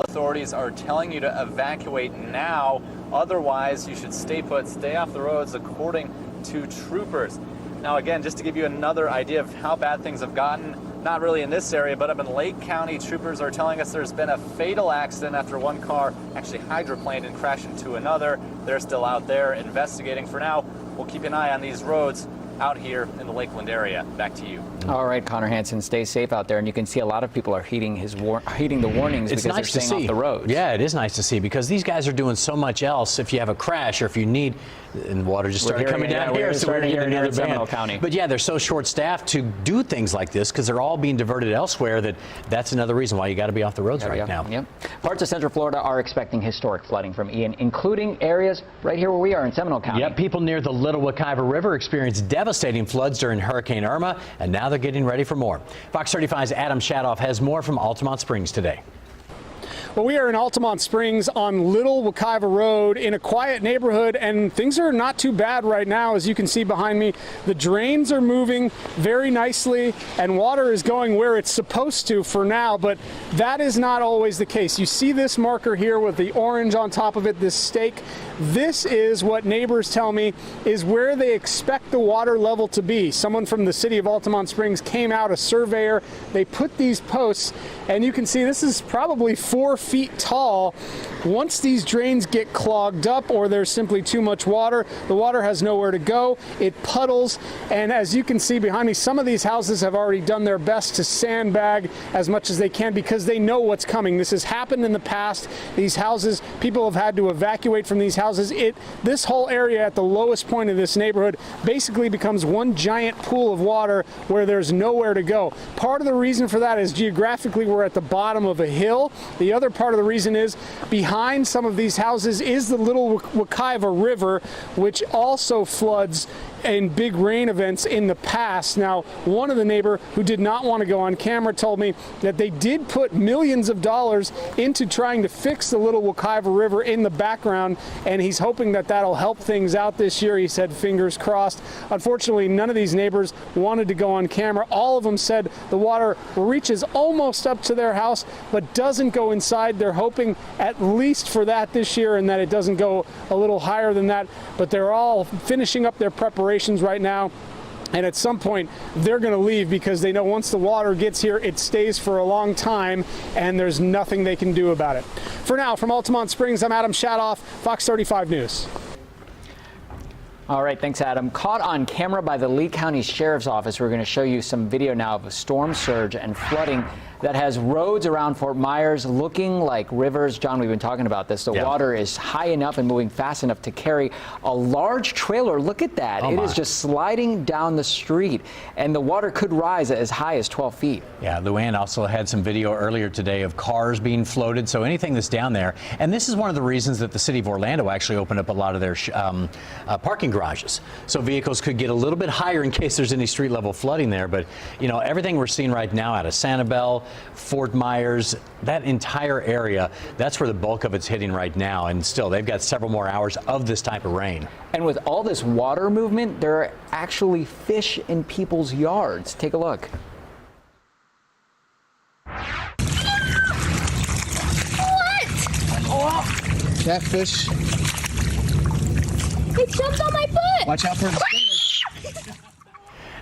Speaker 16: authorities are telling you to evacuate now. Otherwise, you should stay put, stay off the roads, according to troopers. Now, again, just to give you another idea of how bad things have gotten, not really in this area, but up in Lake County, troopers are telling us there's been a fatal accident after one car actually hydroplaned and crashed into another. They're still out there investigating. For now, we'll keep an eye on these roads out here in the Lakeland area. Back to you.
Speaker 7: All right, Connor Hansen, stay safe out there. And you can see a lot of people are heeding the warnings because they're staying off the roads.
Speaker 5: Yeah, it is nice to see, because these guys are doing so much else. If you have a crash or if you need, and water just started coming down here, so we're getting another
Speaker 7: Seminole County.
Speaker 5: But yeah, they're so short-staffed to do things like this because they're all being diverted elsewhere. That's another reason why you got to be off the roads right now.
Speaker 7: Yep. Parts of Central Florida are expecting historic flooding from Ian, including areas right here where we are in Seminole County.
Speaker 5: Yep, people near the Little Wekiva River experienced devastating floods during Hurricane Irma, and now they're getting ready for more. Fox 35's Adam Shadoff has more from Altamont Springs today.
Speaker 18: Well, we are in Altamont Springs on Little Wekiva Road in a quiet neighborhood, and things are not too bad right now. As you can see behind me, the drains are moving very nicely and water is going where it's supposed to for now, but that is not always the case. You see this marker here with the orange on top of it, this stake. This is what neighbors tell me is where they expect the water level to be. Someone from the city of Altamont Springs came out, a surveyor. They put these posts, and you can see this is probably 4 feet tall. Once these drains get clogged up or there's simply too much water, the water has nowhere to go. It puddles, and as you can see behind me, some of these houses have already done their best to sandbag as much as they can because they know what's coming. This has happened in the past. These houses, people have had to evacuate from these houses. This whole area at the lowest point of this neighborhood basically becomes one giant pool of water where there's nowhere to go. Part of the reason for that is geographically we're at the bottom of a hill. The other part of the reason is behind some of these houses is the Little Wekiva River, which also floods in big rain events in the past. Now, one of the neighbor who did not want to go on camera told me that they did put millions of dollars into trying to fix the Little Wekiva River in the background, and he's hoping that that'll help things out this year. He said fingers crossed. Unfortunately, none of these neighbors wanted to go on camera. All of them said the water reaches almost up to their house but doesn't go inside. They're hoping at least for that this year and that it doesn't go a little higher than that, but they're all finishing up their preparations right now. And at some point, they're going to leave because they know once the water gets here, it stays for a long time, and there's nothing they can do about it. For now, from Altamont Springs, I'm Adam Shadoff, Fox 35 News.
Speaker 7: All right, thanks, Adam. Caught on camera by the Lee County Sheriff's Office, we're going to show you some video now of a storm surge and flooding that has roads around Fort Myers looking like rivers. John, we've been talking about this. The water is high enough and moving fast enough to carry a large trailer. Look at that. It is just sliding down the street, and the water could rise as high as 12 feet.
Speaker 5: Yeah, Luann also had some video earlier today of cars being floated, so anything that's down there. And this is one of the reasons that the city of Orlando actually opened up a lot of their parking garages, so vehicles could get a little bit higher in case there's any street level flooding there. But, you know, everything we're seeing right now out of Sanibel, Fort Myers, that entire area, that's where the bulk of it's hitting right now. And still, they've got several more hours of this type of rain.
Speaker 7: And with all this water movement, there are actually fish in people's yards. Take a look.
Speaker 3: What? Oh.
Speaker 19: Catfish.
Speaker 3: It jumped on my foot.
Speaker 19: Watch out for the stingers.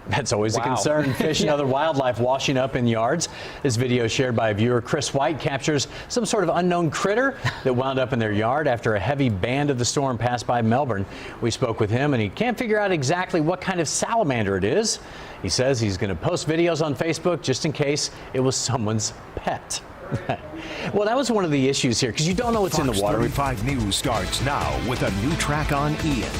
Speaker 5: That's always a concern. Fish and other wildlife washing up in yards. This video shared by viewer Chris White captures some sort of unknown critter that wound up in their yard after a heavy band of the storm passed by Melbourne. We spoke with him, and he can't figure out exactly what kind of salamander it is. He says he's going to post videos on Facebook just in case it was someone's pet. Well, that was one of the issues here, because you don't know what's in the water.
Speaker 20: Fox 35 News starts now with a new track on Ian.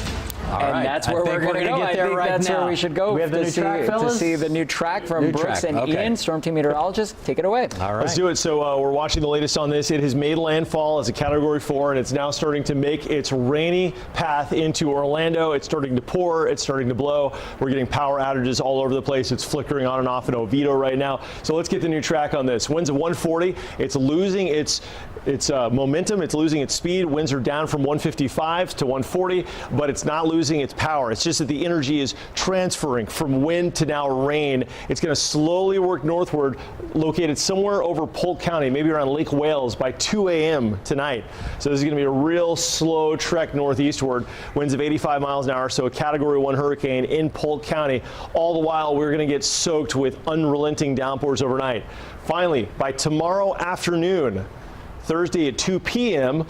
Speaker 7: And that's where we're going to go. I think that's where we should go to see the new track from Brooks and Ian, Storm Team meteorologist. Take it away.
Speaker 11: All right. Let's do it. So we're watching the latest on this. It has made landfall as a Category 4, and it's now starting to make its rainy path into Orlando. It's starting to pour. It's starting to blow. We're getting power outages all over the place. It's flickering on and off in Oviedo right now. So let's get the new track on this. Winds of 140. It's losing its momentum. It's losing its speed. Winds are down from 155 to 140, but it's not losing its power. It's just that the energy is transferring from wind to now rain. It's going to slowly work northward, located somewhere over Polk County, maybe around Lake Wales by 2 a.m. tonight. So this is going to be a real slow trek northeastward. Winds of 85 miles an hour, so a Category 1 hurricane in Polk County. All the while, we're going to get soaked with unrelenting downpours overnight. Finally, by tomorrow afternoon, Thursday at 2 p.m.,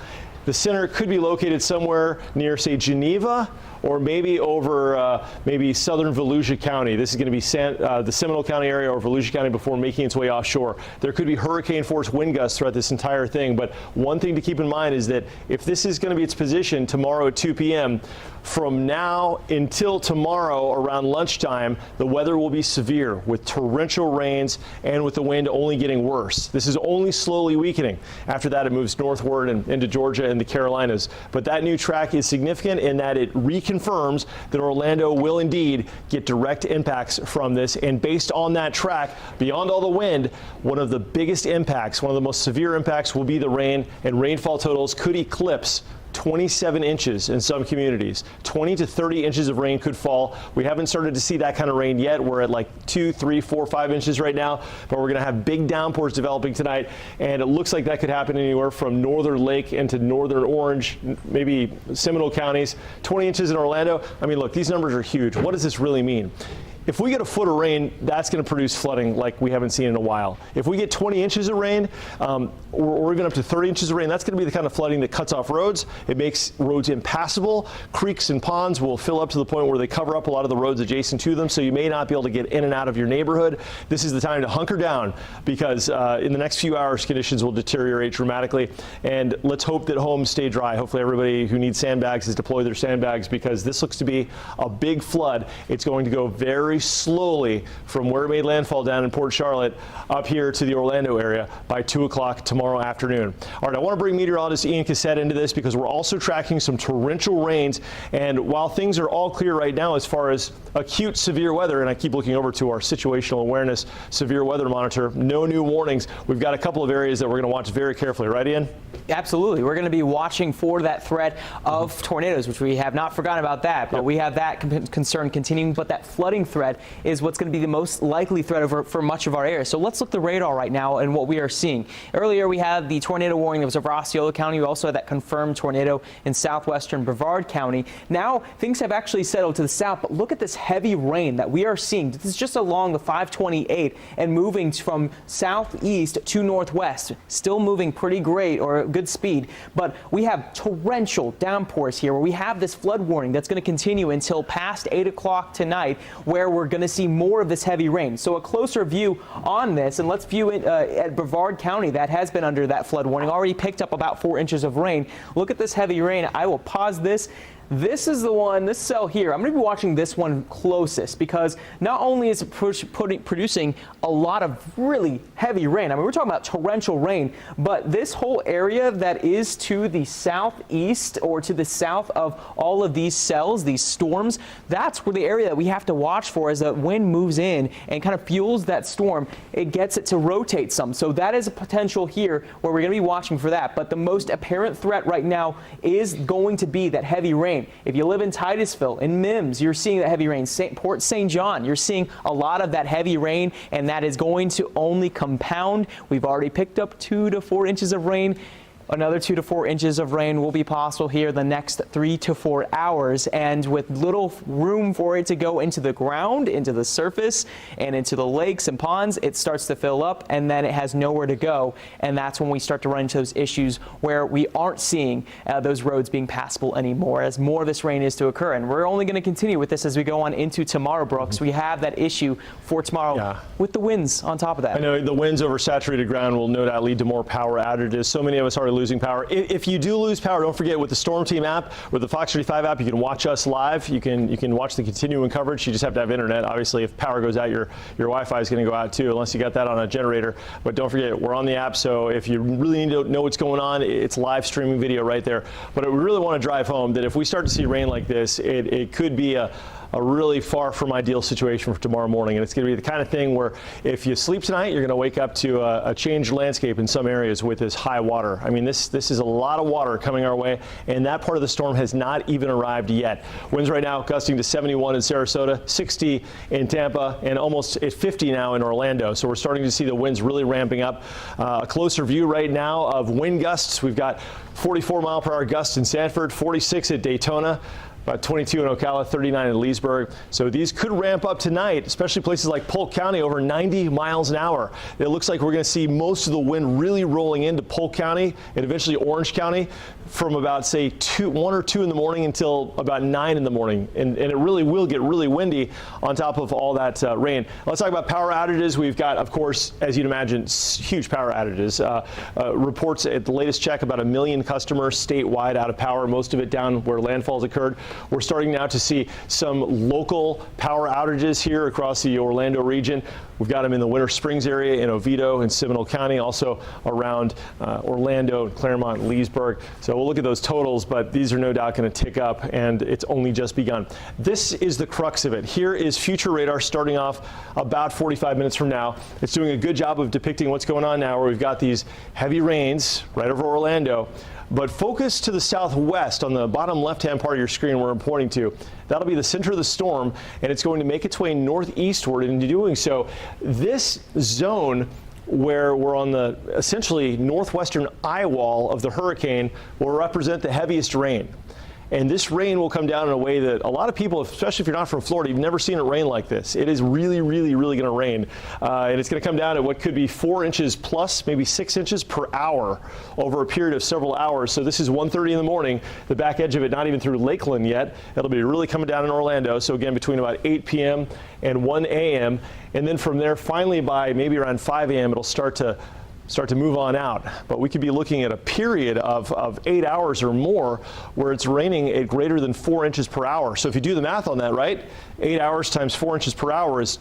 Speaker 11: the center could be located somewhere near, say, Geneva, or maybe over maybe southern Volusia County. This is going to be the Seminole County area or Volusia County before making its way offshore. There could be hurricane-force wind gusts throughout this entire thing, but one thing to keep in mind is that if this is going to be its position tomorrow at 2 p.m., from now until tomorrow around lunchtime, the weather will be severe with torrential rains and with the wind only getting worse. This is only slowly weakening. After that, it moves northward and into Georgia and the Carolinas. But that new track is significant in that it reconfirms that Orlando will indeed get direct impacts from this. And based on that track, beyond all the wind, one of the biggest impacts, one of the most severe impacts will be the rain, and rainfall totals could eclipse 27 inches in some communities. 20 to 30 inches of rain could fall. We haven't started to see that kind of rain yet. We're at like 2, 3, 4, 5 inches right now, but we're going to have big downpours developing tonight, and it looks like that could happen anywhere from northern Lake into northern Orange, maybe Seminole counties. 20 inches in Orlando. I mean, look, these numbers are huge. What does this really mean? If we get a foot of rain, that's going to produce flooding like we haven't seen in a while. If we get 20 inches of rain, or even up to 30 inches of rain, that's going to be the kind of flooding that cuts off roads. It makes roads impassable. Creeks and ponds will fill up to the point where they cover up a lot of the roads adjacent to them, so you may not be able to get in and out of your neighborhood. This is the time to hunker down, because in the next few hours, conditions will deteriorate dramatically. And let's hope that homes stay dry. Hopefully everybody who needs sandbags has deployed their sandbags, because this looks to be a big flood. It's going to go very slowly from where it made landfall down in Port Charlotte up here to the Orlando area by 2 o'clock tomorrow afternoon. All right, I want to bring meteorologist Ian Cassette into this, because we're also tracking some torrential rains. And while things are all clear right now as far as acute severe weather, and I keep looking over to our situational awareness severe weather monitor, no new warnings. We've got a couple of areas that we're going to watch very carefully, right, Ian?
Speaker 12: Absolutely. We're going to be watching for that threat of tornadoes, which we have not forgotten about that, but we have that concern continuing, but that flooding threat threat is what's going to be the most likely threat for much of our area. So let's look at the radar right now and what we are seeing. Earlier we had the tornado warning that was over Osceola County. We also had that confirmed tornado in southwestern Brevard County. Now things have actually settled to the south, but look at this heavy rain that we are seeing. This is just along the 528 and moving from southeast to northwest. Still moving pretty great or good speed, but we have torrential downpours here where we have this flood warning that's going to continue until past 8 o'clock tonight, where we're going to see more of this heavy rain. So a closer view on this, and let's view it at Brevard County that has been under that flood warning, already picked up about 4 inches of rain. Look at this heavy rain. I will pause this. This is the one, this cell here. I'm going to be watching this one closest because not only is it producing a lot of really heavy rain. I mean, we're talking about torrential rain, but this whole area that is to the southeast or to the south of all of these cells, these storms, that's where the area that we have to watch for as the wind moves in and kind of fuels that storm. It gets it to rotate some. So that is a potential here where we're going to be watching for that. But the most apparent threat right now is going to be that heavy rain. If you live in Titusville, in Mims, you're seeing that heavy rain. Port St. John, you're seeing a lot of that heavy rain, and that is going to only compound. We've already picked up 2 to 4 inches of rain. Another 2 to 4 inches of rain will be possible here the next 3 to 4 hours, and with little room for it to go into the ground, into the surface, and into the lakes and ponds, it starts to fill up, and then it has nowhere to go, and that's when we start to run into those issues where we aren't seeing those roads being passable anymore as more of this rain is to occur. And we're only going to continue with this as we go on into tomorrow, Brooks. We have that issue for tomorrow with the winds on top of that.
Speaker 11: I know the winds over saturated ground will no doubt lead to more power outages. So many of us are losing power. If you do lose power, don't forget with the Storm Team app, with the Fox 35 app, you can watch us live. You can watch the continuing coverage. You just have to have internet. Obviously, if power goes out, your Wi-Fi is going to go out too, unless you got that on a generator. But don't forget, we're on the app, so if you really need to know what's going on, it's live streaming video right there. But we really want to drive home that if we start to see rain like this, it could be a really far from ideal situation for tomorrow morning. And it's going to be the kind of thing where if you sleep tonight, you're going to wake up to a changed landscape in some areas with this high water. I mean, this is a lot of water coming our way, and that part of the storm has not even arrived yet. Winds right now gusting to 71 in Sarasota, 60 in Tampa, and almost at 50 now in Orlando. So we're starting to see the winds really ramping up. A closer view right now of wind gusts. We've got 44-mile-per-hour gusts in Sanford, 46 at Daytona, about 22 in Ocala, 39 in Leesburg. So these could ramp up tonight, especially places like Polk County, over 90 miles an hour. It looks like we're going to see most of the wind really rolling into Polk County and eventually Orange County from about, say, 1 or 2 in the morning until about 9 in the morning. And it really will get really windy on top of all that rain. Let's talk about power outages. We've got, of course, as you'd imagine, huge power outages. Reports at the latest check, about 1 million customers statewide out of power, most of it down where landfalls occurred. We're starting now to see some local power outages here across the Orlando region. We've got them in the Winter Springs area, in Oviedo, and Seminole County, also around Orlando, Claremont, Leesburg. So we'll look at those totals, but these are no doubt going to tick up, and it's only just begun. This is the crux of it. Here is future radar starting off about 45 minutes from now. It's doing a good job of depicting what's going on now, where we've got these heavy rains right over Orlando. But focus to the southwest on the bottom left-hand part of your screen where I'm pointing to. That'll be the center of the storm, and it's going to make its way northeastward. And in doing so, this zone where we're on the essentially northwestern eye wall of the hurricane will represent the heaviest rain. And this rain will come down in a way that a lot of people, especially if you're not from Florida, you've never seen it rain like this. It is really, really, really going to rain. And it's going to come down at what could be 4 inches plus, maybe 6 inches per hour over a period of several hours. So this is 1:30 in the morning, the back edge of it not even through Lakeland yet. It'll be really coming down in Orlando. So again, between about 8 p.m. and 1 a.m. And then from there, finally by maybe around 5 a.m., it'll start to move on out. But we could be looking at a period of 8 hours or more where it's raining at greater than 4 inches per hour. So if you do the math on that, right, 8 hours times 4 inches per hour is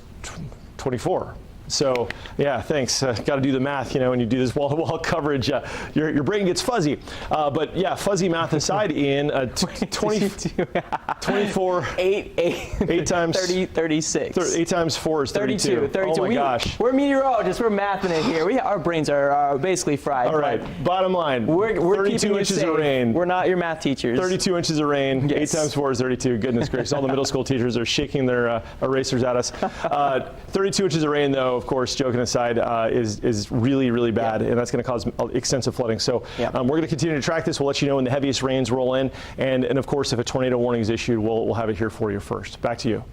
Speaker 11: 24. So, yeah, thanks. Got to do the math, when you do this wall-to-wall coverage, your brain gets fuzzy. But yeah, fuzzy math aside, Ian, 24. 8 times
Speaker 12: 30, 36.
Speaker 11: 8 times 4 is 32.
Speaker 12: 32.
Speaker 11: Oh my gosh.
Speaker 12: We're meteorologists. We're mathing it here. Our brains are basically fried.
Speaker 11: All right. Bottom line.
Speaker 12: We're
Speaker 11: 32 inches of rain.
Speaker 12: We're not your math teachers.
Speaker 11: 32 inches of rain.
Speaker 12: Yes.
Speaker 11: 8 times 4 is 32. Goodness gracious. All the middle school teachers are shaking their erasers at us. 32 inches of rain, though, of course, joking aside, is really, really bad, and that's going to cause extensive flooding. So we're going to continue to track this. We'll let you know when the heaviest rains roll in, and of course, if a tornado warning is issued, we'll have it here for you first. Back to you.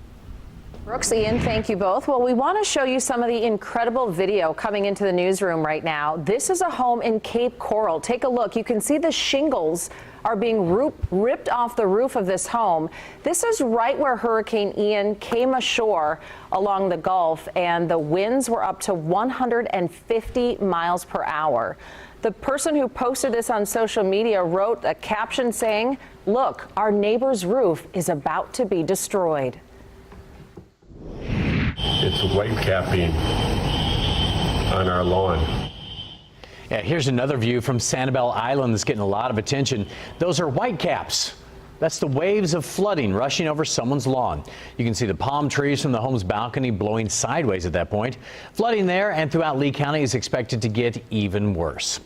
Speaker 19: Brooks, Ian, thank you both. Well, we want to show you some of the incredible video coming into the newsroom right now. This is a home in Cape Coral. Take a look. You can see the shingles are being ripped off the roof of this home. This is right where Hurricane Ian came ashore along the Gulf, and the winds were up to 150 miles per hour. The person who posted this on social media wrote a caption saying, "Look, our neighbor's roof is about to be destroyed."
Speaker 21: It's wave capping on our lawn.
Speaker 5: Yeah, here's another view from Sanibel Island that's getting a lot of attention. Those are whitecaps. That's the waves of flooding rushing over someone's lawn. You can see the palm trees from the home's balcony blowing sideways at that point. Flooding there and throughout Lee County is expected to get even worse.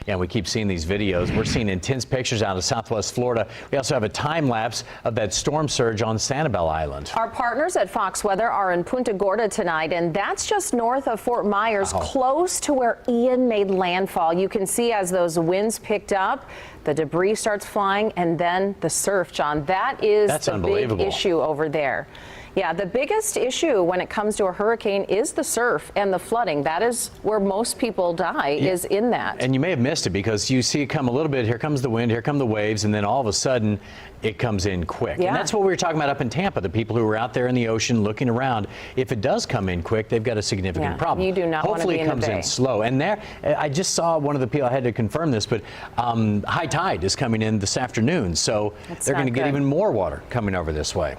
Speaker 5: Yeah, we keep seeing these videos. We're seeing intense pictures out of Southwest Florida. We also have a time lapse of that storm surge on Sanibel Island.
Speaker 19: Our partners at Fox Weather are in Punta Gorda tonight, and that's just north of Fort Myers, close to where Ian made landfall. You can see as those winds picked up, the debris starts flying, and then the surf, John. That's the big issue over there. Yeah, the biggest issue when it comes to a hurricane is the surf and the flooding. That is where most people die, is in that.
Speaker 5: And you may have missed it because you see it come a little bit. Here comes the wind, here come the waves, and then all of a sudden it comes in quick.
Speaker 19: Yeah.
Speaker 5: And that's what we were talking about up in Tampa, the people who were out there in the ocean looking around. If it does come in quick, they've got a significant problem.
Speaker 19: You do not want to be in the bay.
Speaker 5: Hopefully it comes in slow. And there, I just saw one of the people, I had to confirm this, but high tide is coming in this afternoon. So they're going to get even more water coming over this way.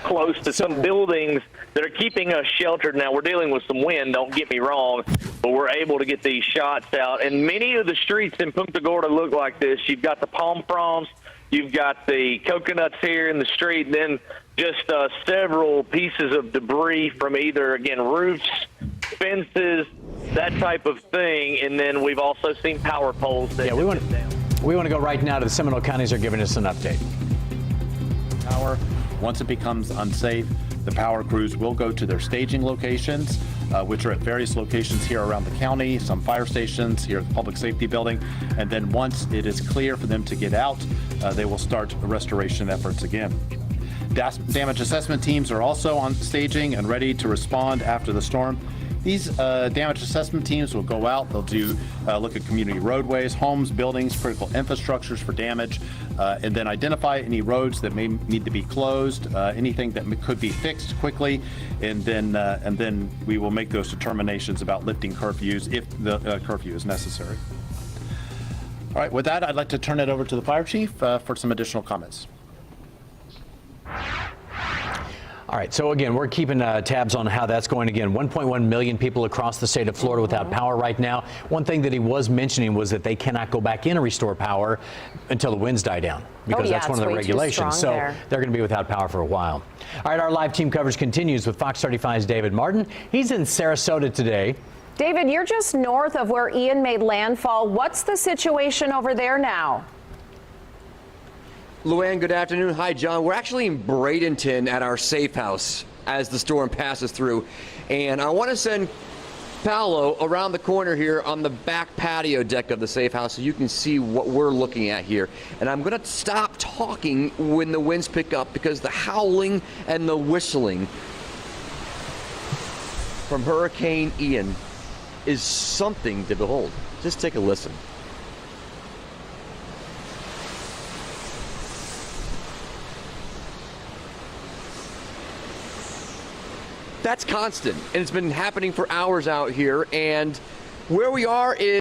Speaker 22: Close to some buildings that are keeping us sheltered. Now, we're dealing with some wind, don't get me wrong, but we're able to get these shots out. And many of the streets in Punta Gorda look like this. You've got the palm fronds, you've got the coconuts here in the street, then just several pieces of debris from either, again, roofs, fences, that type of thing. And then we've also seen power poles that
Speaker 5: we want to go right now to the Seminole counties are giving us an update.
Speaker 23: Power. Once it becomes unsafe, the power crews will go to their staging locations, which are at various locations here around the county, some fire stations here at the Public Safety Building. And then once it is clear for them to get out, they will start restoration efforts again. Damage assessment teams are also on staging and ready to respond after the storm. These damage assessment teams will go out. They'll do look at community roadways, homes, buildings, critical infrastructures for damage, and then identify any roads that may need to be closed, anything that could be fixed quickly, and then we will make those determinations about lifting curfews if the curfew is necessary. All right, with that, I'd like to turn it over to the fire chief for some additional comments.
Speaker 5: All right, so again, we're keeping tabs on how that's going. Again, 1.1 million people across the state of Florida without power right now. One thing that he was mentioning was that they cannot go back in and restore power until the winds die down, because that's one of the regulations. So they're going to be without power for a while. All right, our live team coverage continues with Fox 35's David Martin. He's in Sarasota today.
Speaker 19: David, you're just north of where Ian made landfall. What's the situation over there now?
Speaker 24: Luann, good afternoon. Hi, John. We're actually in Bradenton at our safe house as the storm passes through. And I want to send Paolo around the corner here on the back patio deck of the safe house so you can see what we're looking at here. And I'm going to stop talking when the winds pick up because the howling and the whistling from Hurricane Ian is something to behold. Just take a listen. That's constant, and it's been happening for hours out here, and where we are is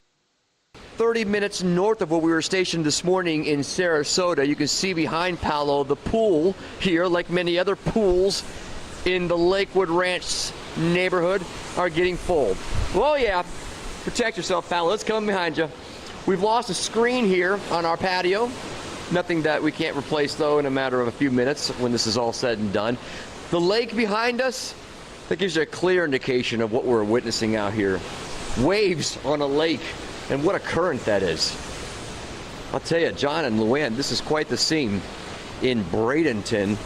Speaker 24: 30 minutes north of where we were stationed this morning in Sarasota. You can see behind Paolo the pool here, like many other pools in the Lakewood Ranch neighborhood are getting full. Well, yeah, protect yourself, pal. Let's come behind you. We've lost a screen here on our patio. Nothing that we can't replace, though, in a matter of a few minutes when this is all said and done. The lake behind us, that gives you a clear indication of what we're witnessing out here. Waves on a lake, and what a current that is. I'll tell you, John and Luann, this is quite the scene in Bradenton.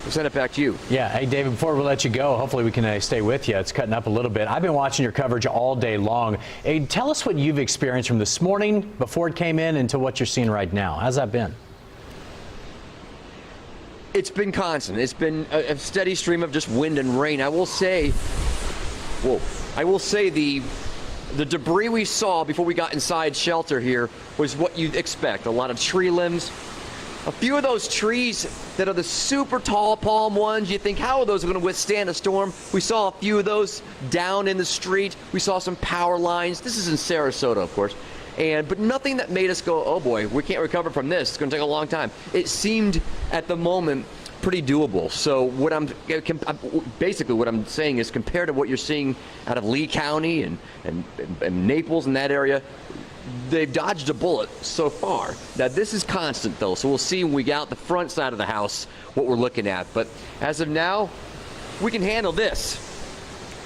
Speaker 24: We'll send it back to you.
Speaker 5: Yeah. Hey, David, before we let you go, hopefully we can stay with you. It's cutting up a little bit. I've been watching your coverage all day long. Hey, tell us what you've experienced from this morning before it came in into what you're seeing right now. How's that been?
Speaker 24: It's been constant. It's been a steady stream of just wind and rain. I will say, the debris we saw before we got inside shelter here was what you'd expect. A lot of tree limbs. A few of those trees that are the super tall palm ones, you think, how are those going to withstand a storm? We saw a few of those down in the street. We saw some power lines. This is in Sarasota, of course. But nothing that made us go, oh boy, we can't recover from this. It's going to take a long time. It seemed at the moment pretty doable. So basically what I'm saying is, compared to what you're seeing out of Lee County and Naples in that area, they've dodged a bullet so far. Now, this is constant, though, so we'll see when we get out the front side of the house what we're looking at. But as of now, we can handle this.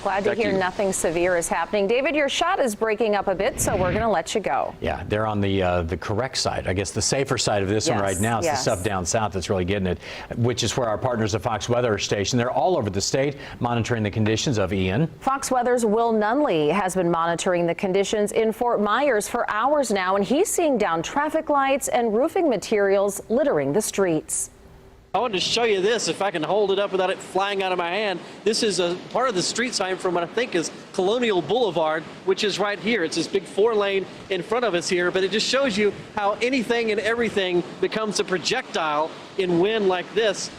Speaker 19: Glad to hear nothing severe is happening. David, your shot is breaking up a bit, so we're going to let you go.
Speaker 5: Yeah, they're on the correct side. I guess the safer side of this one right now is the stuff down south that's really getting it, which is where our partners at Fox Weather are stationed. They're all over the state monitoring the conditions of Ian.
Speaker 19: Fox Weather's Will Nunley has been monitoring the conditions in Fort Myers for hours now, and he's seeing down traffic lights and roofing materials littering the streets.
Speaker 1: I wanted to show you this, if I can hold it up without it flying out of my hand. This is a part of the street sign from what I think is Colonial Boulevard, which is right here. It's this big 4-lane in front of us here, but it just shows you how anything and everything becomes a projectile in wind like this.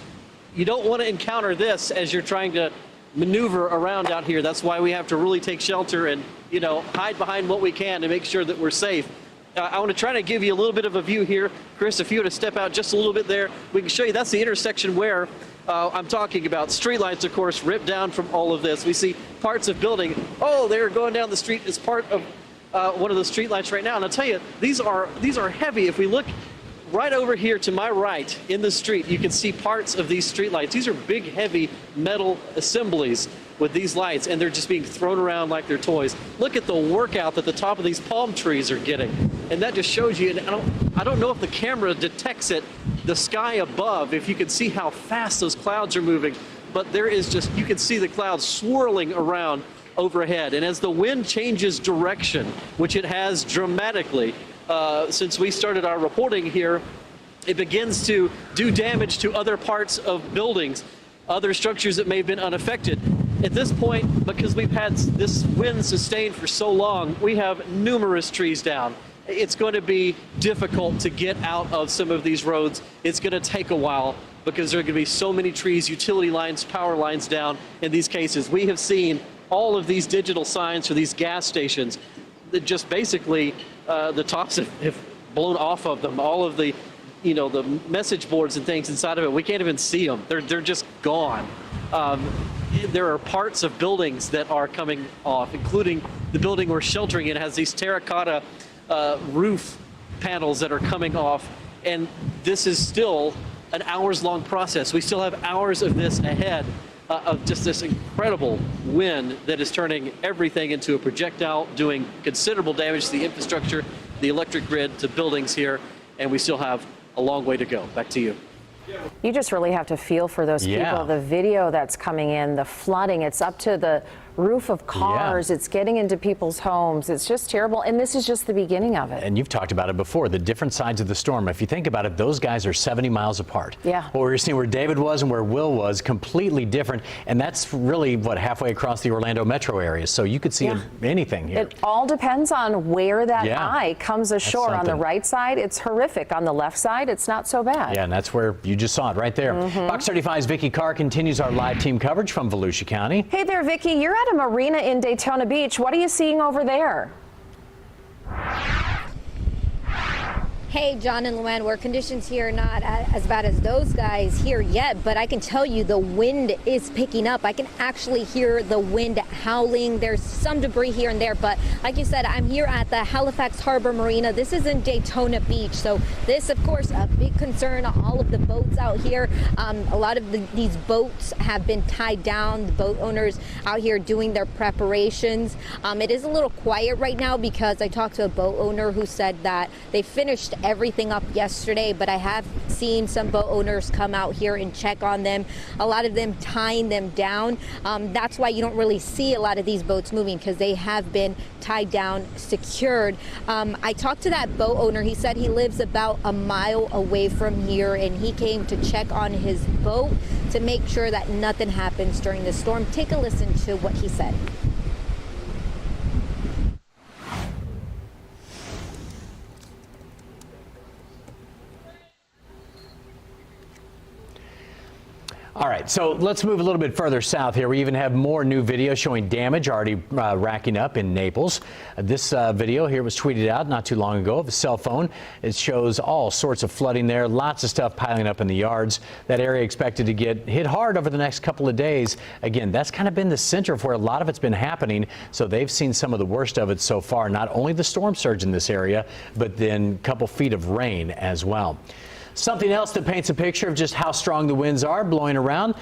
Speaker 1: You don't want to encounter this as you're trying to maneuver around out here. That's why we have to really take shelter and, hide behind what we can to make sure that we're safe. I want to try to give you a little bit of a view here. Chris, if you were to step out just a little bit there, we can show you that's the intersection where I'm talking about. Streetlights, of course, ripped down from all of this. We see parts of building. Oh, they're going down the street as part of one of the streetlights right now. And I'll tell you, these are heavy. If we look right over here to my right in the street, you can see parts of these streetlights. These are big, heavy metal assemblies with these lights, and they're just being thrown around like they're toys. Look at the workout that the top of these palm trees are getting. And that just shows you, and I don't know if the camera detects it, the sky above, if you can see how fast those clouds are moving, but there is just, you can see the clouds swirling around overhead. And as the wind changes direction, which it has dramatically since we started our reporting here, it begins to do damage to other parts of buildings, other structures that may have been unaffected. At this point, because we've had this wind sustained for so long, we have numerous trees down. It's going to be difficult to get out of some of these roads. It's going to take a while because there are going to be so many trees, utility lines, power lines down in these cases. We have seen all of these digital signs for these gas stations that just basically the tops have blown off of them. All of the, the message boards and things inside of it, we can't even see them. They're just gone. There are parts of buildings that are coming off, including the building we're sheltering in has these terracotta roof panels that are coming off, and this is still an hours-long process. We still have hours of this ahead of just this incredible wind that is turning everything into a projectile, doing considerable damage to the infrastructure, the electric grid, to buildings here, and we still have a long way to go. Back to you.
Speaker 19: You just really have to feel for those people. The video that's coming in, the flooding, it's up to the roof of cars. It's getting into people's homes. It's just terrible. And this is just the beginning of it.
Speaker 5: And you've talked about it before, the different sides of the storm. If you think about it, those guys are 70 miles apart.
Speaker 19: Yeah.
Speaker 5: What we're seeing where David was and where Will was, completely different. And that's really, halfway across the Orlando metro area. So you could see anything here.
Speaker 19: It all depends on where that eye comes ashore. On the right side, it's horrific. On the left side, it's not so bad.
Speaker 5: Yeah, and that's where you just saw it right there. Fox 35's Vicki Carr continues our live team coverage from Volusia County.
Speaker 19: Hey there, Vicki. You're at a marina in Daytona Beach. What are you seeing over there?
Speaker 3: Hey, John and Luann, where conditions here are not as bad as those guys here yet, but I can tell you the wind is picking up. I can actually hear the wind howling. There's some debris here and there, but like you said, I'm here at the Halifax Harbor Marina. This is in Daytona Beach, so this, of course, a big concern. All of the boats out here, a lot of these boats have been tied down. The boat owners out here doing their preparations. It is a little quiet right now because I talked to a boat owner who said that they finished everything up yesterday, but I have seen some boat owners come out here and check on them, a lot of them tying them down. That's why you don't really see a lot of these boats moving, because they have been tied down, secured. I talked to that boat owner. He said he lives about a mile away from here, and he came to check on his boat to make sure that nothing happens during the storm. Take a listen to what he said.
Speaker 5: All right, so let's move a little bit further south here. We even have more new video showing damage already racking up in Naples. This video here was tweeted out not too long ago of a cell phone. It shows all sorts of flooding there, lots of stuff piling up in the yards. That area expected to get hit hard over the next couple of days. Again, that's kind of been the center of where a lot of it's been happening, so they've seen some of the worst of it so far. Not only the storm surge in this area, but then a couple feet of rain as well. Something else that paints a picture of just how strong the winds are blowing around.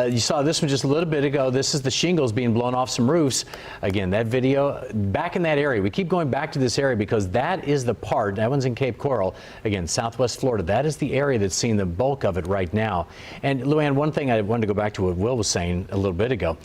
Speaker 5: You saw this one just a little bit ago. This is the shingles being blown off some roofs. Again, that video back in that area. We keep going back to this area because that is the part, that one's in Cape Coral. Again, Southwest Florida. That is the area that's seeing the bulk of it right now. And Luann, one thing I wanted to go back to what Will was saying a little bit ago.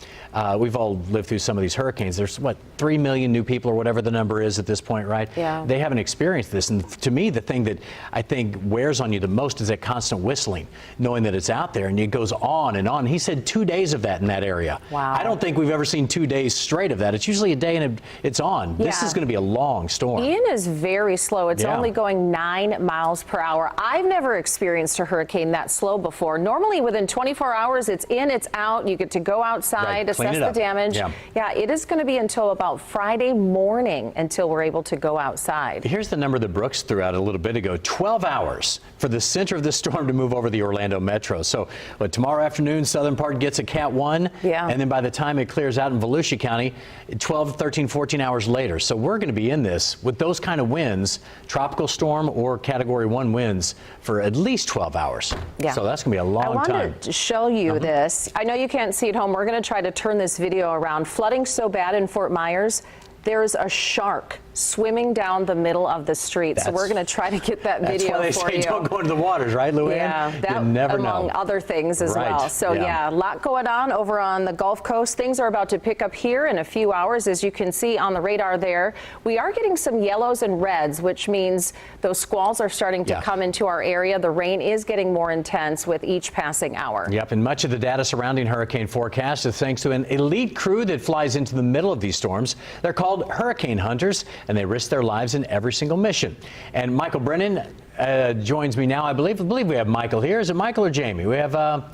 Speaker 5: We've all lived through some of these hurricanes. There's, what, 3 million new people or whatever the number is at this point, right?
Speaker 19: Yeah.
Speaker 5: They haven't experienced this. And to me, the thing that I think wears on you the most is that constant whistling, knowing that it's out there, and it goes on and on. He said 2 days of that in that area.
Speaker 19: Wow.
Speaker 5: I don't think we've ever seen 2 days straight of that. It's usually a day and it's on. This
Speaker 19: Yeah.
Speaker 5: is going to be a long storm.
Speaker 19: Ian is very slow. It's
Speaker 5: Yeah.
Speaker 19: only going 9 miles per hour. I've never experienced a hurricane that slow before. Normally within 24 hours, it's in, it's out. You get to go outside,
Speaker 5: Right. Clean
Speaker 19: assess
Speaker 5: it
Speaker 19: the
Speaker 5: up.
Speaker 19: damage.
Speaker 5: Yeah.
Speaker 19: It is going to be until about Friday morning until we're able to go outside.
Speaker 5: Here's the number that Brooks threw out a little bit ago. 12 hours for the center of the storm to move over the Orlando metro. So tomorrow afternoon, southern part gets a Cat 1.
Speaker 19: Yeah.
Speaker 5: And then by the time it clears out in Volusia County, 12, 13, 14 hours later. So we're going to be in this with those kind of winds, tropical storm or Category 1 winds for at least 12 hours.
Speaker 19: Yeah.
Speaker 5: So that's going to be a long
Speaker 19: I
Speaker 5: time.
Speaker 19: wanted to show you this. I know you can't see it home. We're going to try to turn this video around. Flooding so bad in Fort Myers, there's a shark swimming down the middle of the street. So we're going to try to get that video for you.
Speaker 5: That's why they say don't go into the waters, right, Luann?
Speaker 19: Yeah, that
Speaker 5: you never
Speaker 19: among
Speaker 5: know.
Speaker 19: other things as
Speaker 5: Right.
Speaker 19: well. So yeah, a lot going on over on the Gulf Coast. Things are about to pick up here in a few hours, as you can see on the radar there. We are getting some yellows and reds, which means those squalls are starting to come into our area. The rain is getting more intense with each passing hour.
Speaker 5: Yep, and much of the data surrounding hurricane forecast is thanks to an elite crew that flies into the middle of these storms. They're called hurricane hunters, and they risk their lives in every single mission. And Michael Brennan joins me now. I believe we have Michael here. Is it Michael or Jamie? We have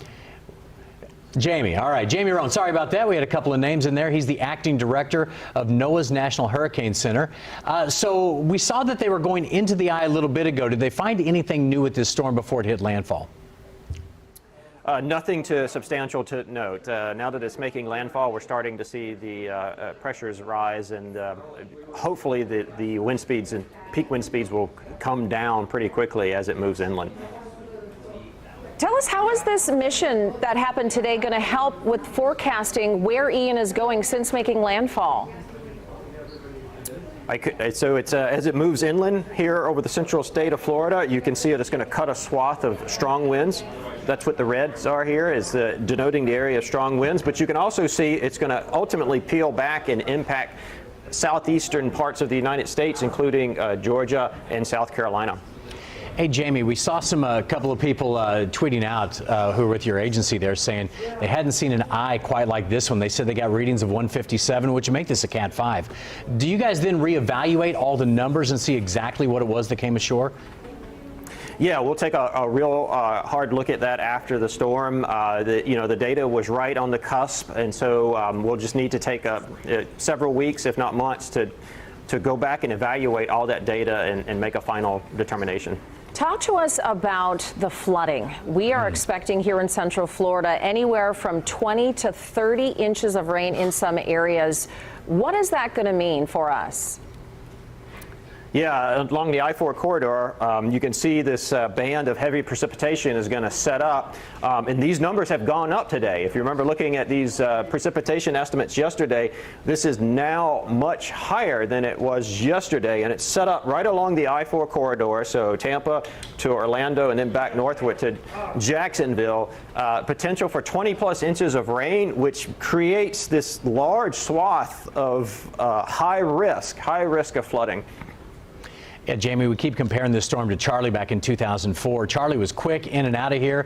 Speaker 5: Jamie. All right, Jamie Rohn. Sorry about that. We had a couple of names in there. He's the acting director of NOAA's National Hurricane Center. So we saw that they were going into the eye a little bit ago. Did they find anything new with this storm before it hit landfall?
Speaker 2: Nothing substantial to note. Now that it's making landfall, we're starting to see the pressures rise, and hopefully the wind speeds and peak wind speeds will come down pretty quickly as it moves inland.
Speaker 19: Tell us, how is this mission that happened today going to help with forecasting where Ian is going since making landfall?
Speaker 2: So it's as it moves inland here over the central state of Florida, you can see it's going to cut a swath of strong winds. That's what the reds are here, is denoting the area of strong winds. But you can also see it's going to ultimately peel back and impact southeastern parts of the United States, including Georgia and South Carolina.
Speaker 5: Hey, Jamie, we saw a couple of people tweeting out who were with your agency there saying they hadn't seen an eye quite like this one. They said they got readings of 157, which would make this a Cat 5. Do you guys then reevaluate all the numbers and see exactly what it was that came ashore?
Speaker 2: Yeah, we'll take a real hard look at that after the storm. The data was right on the cusp, and so we'll just need to take several weeks, if not months, to to go back and evaluate all that data and make a final determination.
Speaker 19: Talk to us about the flooding. We are expecting here in Central Florida anywhere from 20 to 30 inches of rain in some areas. What is that going to mean for us?
Speaker 2: Yeah, along the I-4 corridor, you can see this band of heavy precipitation is going to set up, and these numbers have gone up today. If you remember looking at these precipitation estimates yesterday, this is now much higher than it was yesterday, and it's set up right along the I-4 corridor, so Tampa to Orlando and then back northward to Jacksonville. Potential for 20-plus inches of rain, which creates this large swath of high risk of flooding.
Speaker 5: Yeah, Jamie, we keep comparing this storm to Charlie back in 2004. Charlie was quick in and out of here.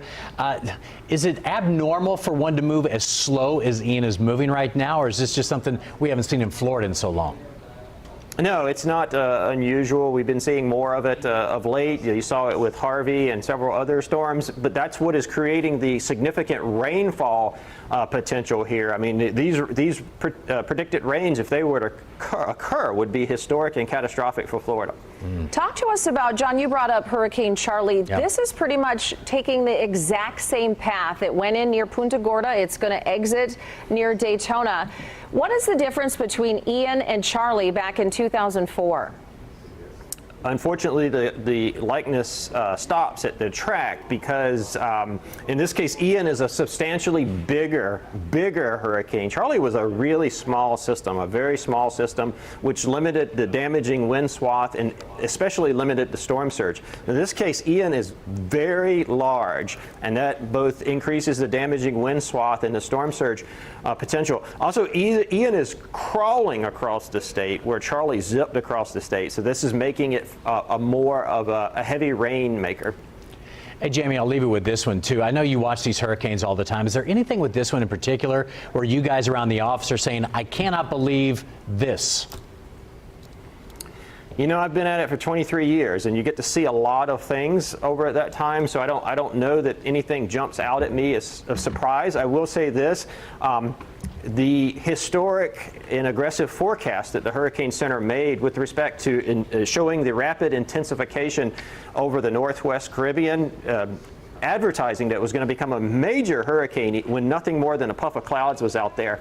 Speaker 5: Is it abnormal for one to move as slow as Ian is moving right now, or is this just something we haven't seen in Florida in so long?
Speaker 2: No, it's not unusual. We've been seeing more of it of late. You saw it with Harvey and several other storms, but that's what is creating the significant rainfall potential here. I mean, these predicted rains, if they were to occur, would be historic and catastrophic for Florida.
Speaker 19: Talk to us about, John, you brought up Hurricane Charlie.
Speaker 2: Yep.
Speaker 19: This is pretty much taking the exact same path. It went in near Punta Gorda. It's going to exit near Daytona. What is the difference between Ian and Charlie back in 2004?
Speaker 2: Unfortunately, the likeness stops at the track because, in this case, Ian is a substantially bigger hurricane. Charlie was a really small system, a very small system, which limited the damaging wind swath and especially limited the storm surge. In this case, Ian is very large, and that both increases the damaging wind swath and the storm surge potential. Also, Ian is crawling across the state where Charlie zipped across the state, so this is making it more of a heavy rain maker.
Speaker 5: Hey, Jamie, I'll leave it with this one, too. I know you watch these hurricanes all the time. Is there anything with this one in particular where you guys around the office are saying, I cannot believe this?
Speaker 2: You know, I've been at it for 23 years, and you get to see a lot of things over at that time, so I don't know that anything jumps out at me as a surprise. I will say this. The historic and aggressive forecast that the Hurricane Center made with respect to showing the rapid intensification over the Northwest Caribbean, advertising that it was going to become a major hurricane when nothing more than a puff of clouds was out there,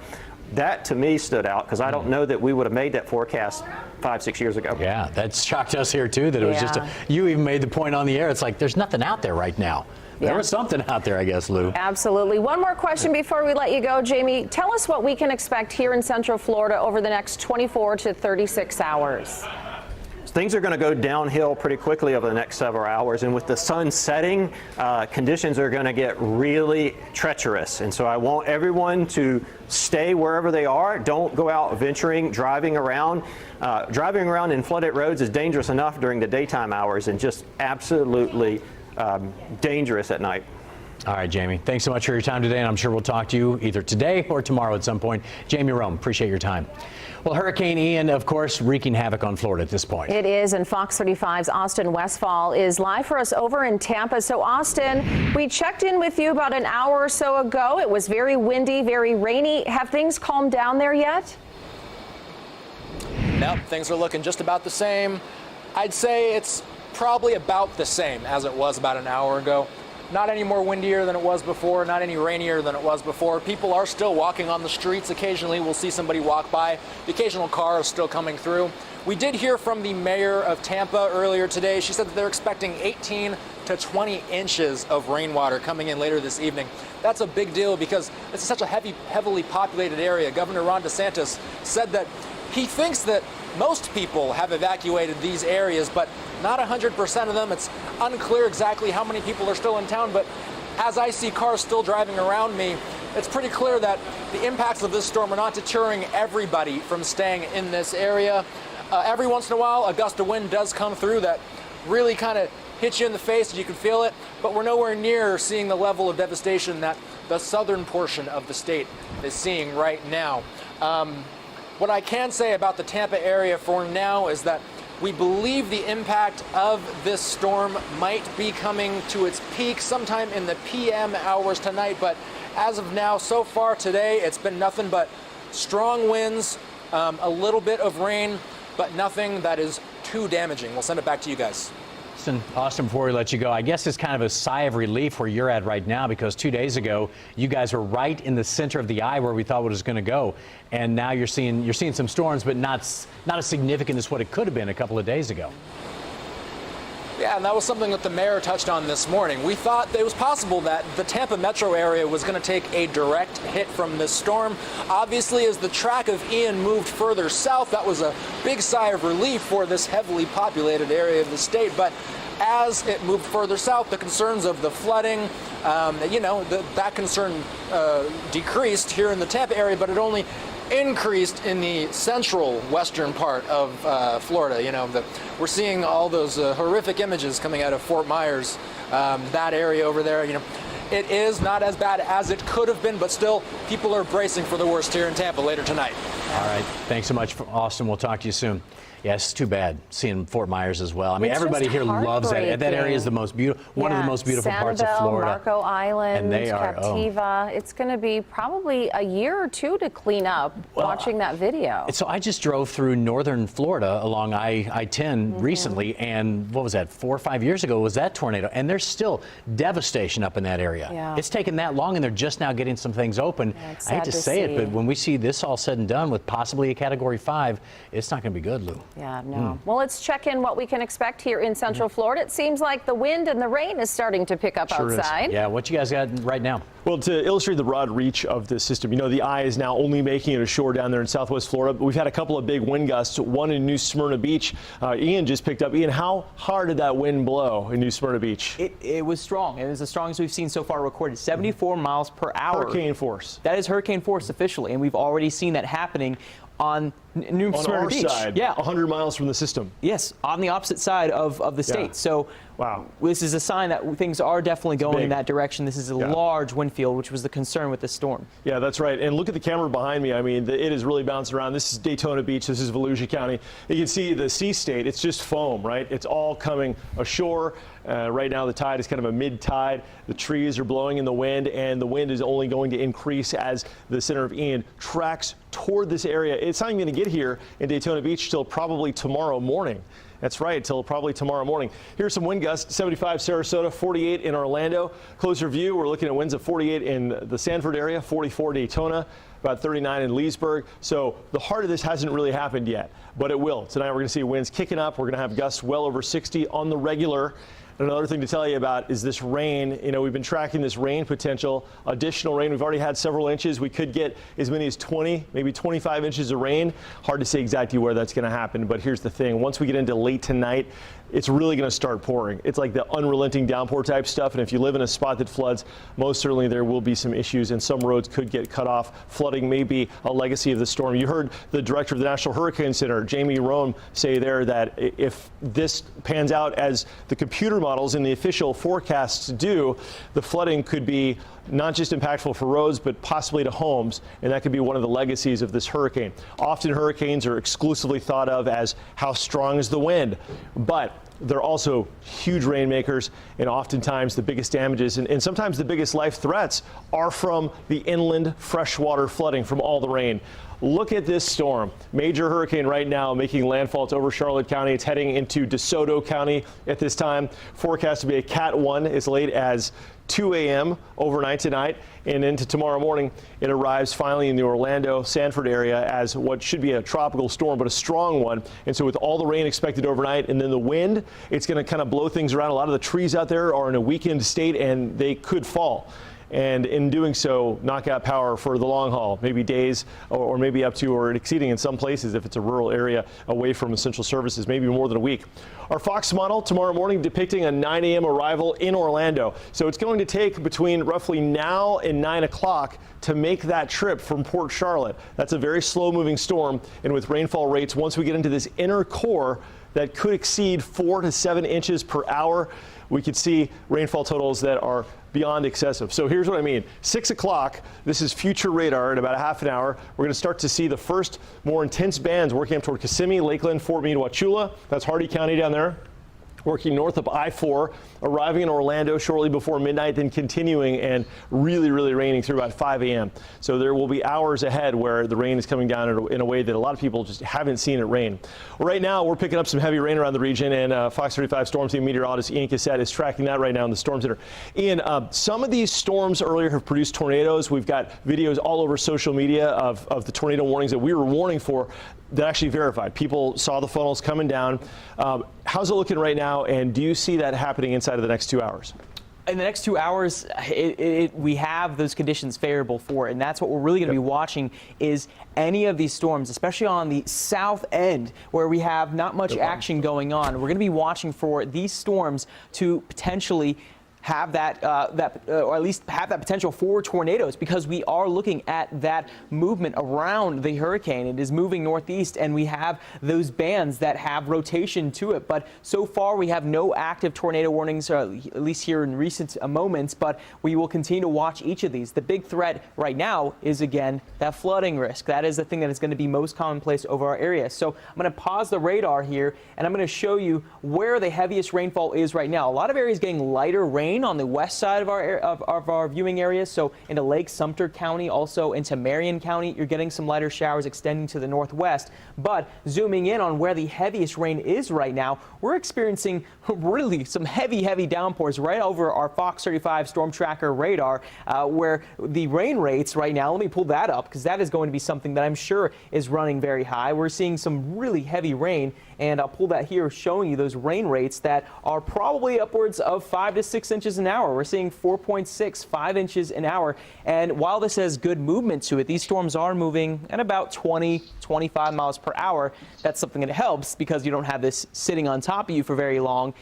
Speaker 2: that to me stood out because I don't know that we would have made that forecast 5-6 years ago.
Speaker 5: Yeah, that shocked us here too, that it was just you even made the point on the air. It's like there's nothing out there right now. There was something out there, I guess, Lou.
Speaker 19: Absolutely. One more question before we let you go, Jamie. Tell us what we can expect here in Central Florida over the next 24 to 36 hours.
Speaker 2: Things are going to go downhill pretty quickly over the next several hours, and with the sun setting, conditions are going to get really treacherous. And so I want everyone to stay wherever they are. Don't go out venturing, driving around. Driving around in flooded roads is dangerous enough during the daytime hours and just absolutely dangerous at night.
Speaker 5: All right, Jamie, thanks so much for your time today, and I'm sure we'll talk to you either today or tomorrow at some point. Jamie Rome, appreciate your time. Well, Hurricane Ian, of course, wreaking havoc on Florida at this point.
Speaker 19: It is, and Fox 35's Austin Westfall is live for us over in Tampa. So, Austin, we checked in with you about an hour or so ago. It was very windy, very rainy. Have things calmed down there yet?
Speaker 4: Nope, things are looking just about the same. I'd say it's probably about the same as it was about an hour ago. Not any more windier than it was before, not any rainier than it was before. People are still walking on the streets. Occasionally we'll see somebody walk by. The occasional car is still coming through. We did hear from the mayor of Tampa earlier today. She said that they're expecting 18 to 20 inches of rainwater coming in later this evening. That's a big deal because it's such a heavily populated area. Governor Ron DeSantis said that he thinks that most people have evacuated these areas, but not 100% of them. It's unclear exactly how many people are still in town, but as I see cars still driving around me, it's pretty clear that the impacts of this storm are not deterring everybody from staying in this area. Every once in a while, a gust of wind does come through that really kind of hits you in the face and you can feel it, but we're nowhere near seeing the level of devastation that the southern portion of the state is seeing right now. What I can say about the Tampa area for now is that we believe the impact of this storm might be coming to its peak sometime in the PM hours tonight, but as of now, so far today, it's been nothing but strong winds, a little bit of rain, but nothing that is too damaging. We'll send it back to you guys.
Speaker 5: Austin, before we let you go, I guess it's kind of a sigh of relief where you're at right now, because 2 days ago you guys were right in the center of the eye where we thought it was going to go, and now you're seeing some storms, but not as significant as what it could have been a couple of days ago.
Speaker 4: Yeah, and that was something that the mayor touched on this morning. We thought it was possible that the Tampa metro area was going to take a direct hit from this storm. Obviously, as the track of Ian moved further south, that was a big sigh of relief for this heavily populated area of the state. But as it moved further south, the concerns of the flooding, that concern decreased here in the Tampa area, but it only increased in the central western part of Florida. We're seeing all those horrific images coming out of Fort Myers, that area over there. It is not as bad as it could have been, but still, people are bracing for the worst here in Tampa later tonight.
Speaker 5: All right. Thanks so much, Austin. We'll talk to you soon. Yeah, it's too bad seeing Fort Myers as well. I mean, everybody here loves that. That area is the most beautiful, one of the most beautiful parts of Florida.
Speaker 19: Marco Island,
Speaker 5: and they are,
Speaker 19: Captiva. It's going to be probably a year or two to clean up watching that video.
Speaker 5: So I just drove through northern Florida along I-10 recently, and what was that, 4 or 5 years ago was that tornado, and there's still devastation up in that area.
Speaker 19: Yeah.
Speaker 5: It's taken that long, and they're just now getting some things open. I hate to say it, but when we see this all said and done with possibly a Category 5, it's not going to be good, Lou.
Speaker 19: Yeah, no. Well, let's check in what we can expect here in Central Florida. It seems like the wind and the rain is starting to pick up outside.
Speaker 5: Yeah, what you guys got right now?
Speaker 11: Well, to illustrate the broad reach of this system, the eye is now only making it ashore down there in southwest Florida. But we've had a couple of big wind gusts, one in New Smyrna Beach. Ian just picked up. Ian, how hard did that wind blow in New Smyrna Beach?
Speaker 12: It was strong. It was the strongest we've seen so far recorded, 74 miles per hour.
Speaker 11: Hurricane force.
Speaker 12: That is hurricane force officially, and we've already seen that happening on New Smyrna Beach.
Speaker 11: Side,
Speaker 12: yeah,
Speaker 11: 100 miles from the system.
Speaker 12: Yes, on the opposite side of the state. So,
Speaker 11: wow,
Speaker 12: this is a sign that things are definitely going in that direction. This is a large wind field, which was the concern with the storm.
Speaker 11: Yeah, that's right. And look at the camera behind me. I mean, it is really bouncing around. This is Daytona Beach. This is Volusia County. You can see the sea state. It's just foam, right? It's all coming ashore. Right now, the tide is kind of a mid-tide. The trees are blowing in the wind, and the wind is only going to increase as the center of Ian tracks toward this area. It's not even going to get here in Daytona Beach till probably tomorrow morning. That's right, till probably tomorrow morning. Here's some wind gusts, 75 Sarasota, 48 in Orlando. Closer view, we're looking at winds of 48 in the Sanford area, 44 Daytona, about 39 in Leesburg. So the heart of this hasn't really happened yet, but it will. Tonight we're going to see winds kicking up. We're going to have gusts well over 60 on the regular. And another thing to tell you about is this rain. We've been tracking this rain potential, additional rain. We've already had several inches. We could get as many as 20, maybe 25 inches of rain. Hard to say exactly where that's going to happen, but here's the thing. Once we get into late tonight, it's really going to start pouring. It's like the unrelenting downpour type stuff, and if you live in a spot that floods, most certainly there will be some issues, and some roads could get cut off. Flooding may be a legacy of the storm. You heard the director of the National Hurricane Center, Jamie Rome, say there that if this pans out as the computer models in the official forecasts do, the flooding could be not just impactful for roads, but possibly to homes, and that could be one of the legacies of this hurricane. Often hurricanes are exclusively thought of as how strong is the wind, but they're also huge rainmakers, and oftentimes the biggest damages and sometimes the biggest life threats are from the inland freshwater flooding from all the rain. Look at this storm. Major hurricane right now making landfall. It's over Charlotte County. It's heading into DeSoto County at this time. Forecast to be a Cat 1 as late as 2 a.m. overnight tonight, and into tomorrow morning. It arrives finally in the Orlando, Sanford area as what should be a tropical storm, but a strong one. And so with all the rain expected overnight and then the wind, it's going to kind of blow things around. A lot of the trees out there are in a weakened state, and they could fall. And in doing so, knock out power for the long haul, maybe days or maybe up to or exceeding in some places if it's a rural area away from essential services, maybe more than a week. Our Fox model tomorrow morning depicting a 9 a.m. arrival in Orlando. So it's going to take between roughly now and 9 o'clock to make that trip from Port Charlotte. That's a very slow moving storm, and with rainfall rates, once we get into this inner core that could exceed 4 to 7 inches per hour, we could see rainfall totals that are beyond excessive. So here's what I mean. 6 o'clock, this is future radar in about a half an hour. We're going to start to see the first more intense bands working up toward Kissimmee, Lakeland, Fort Meade, Wauchula. That's Hardee County down there. working north of I-4, arriving in Orlando shortly before midnight, then continuing and really, really raining through about 5 a.m. So there will be hours ahead where the rain is coming down in a way that a lot of people just haven't seen it rain. Well, right now, we're picking up some heavy rain around the region, and Fox 35 Storm Team meteorologist Ian Cassette is tracking that right now in the Storm Center. Ian, some of these storms earlier have produced tornadoes. We've got videos all over social media of the tornado warnings that we were warning for that actually verified. People saw the funnels coming down. How's it looking right now, and do you see that happening inside of the next 2 hours?
Speaker 12: In the next 2 hours, we have those conditions favorable for it, and that's what we're really going to be watching is any of these storms, especially on the south end where we have not much action going on. We're going to be watching for these storms to potentially have that, or at least have that potential for tornadoes, because we are looking at that movement around the hurricane. It is moving northeast, and we have those bands that have rotation to it. But so far, we have no active tornado warnings, at least here in recent moments, but we will continue to watch each of these. The big threat right now is, again, that flooding risk. That is the thing that is going to be most commonplace over our area. So I'm going to pause the radar here, and I'm going to show you where the heaviest rainfall is right now. A lot of areas getting lighter rain on the west side of our viewing area, so into Lake Sumter County, also into Marion County, you're getting some lighter showers extending to the northwest. But zooming in on where the heaviest rain is right now, we're experiencing really some heavy downpours right over our Fox 35 storm tracker radar, where the rain rates right now, let me pull that up because that is going to be something that I'm sure is running very high. We're seeing some really heavy rain, and I'll pull that here showing you those rain rates that are probably upwards of 5 to 6 inches an hour. We're seeing 4.6, 5 inches an hour. And while this has good movement to it, these storms are moving at about 20, 25 miles per hour. That's something that helps because you don't have this sitting on top of you for very long.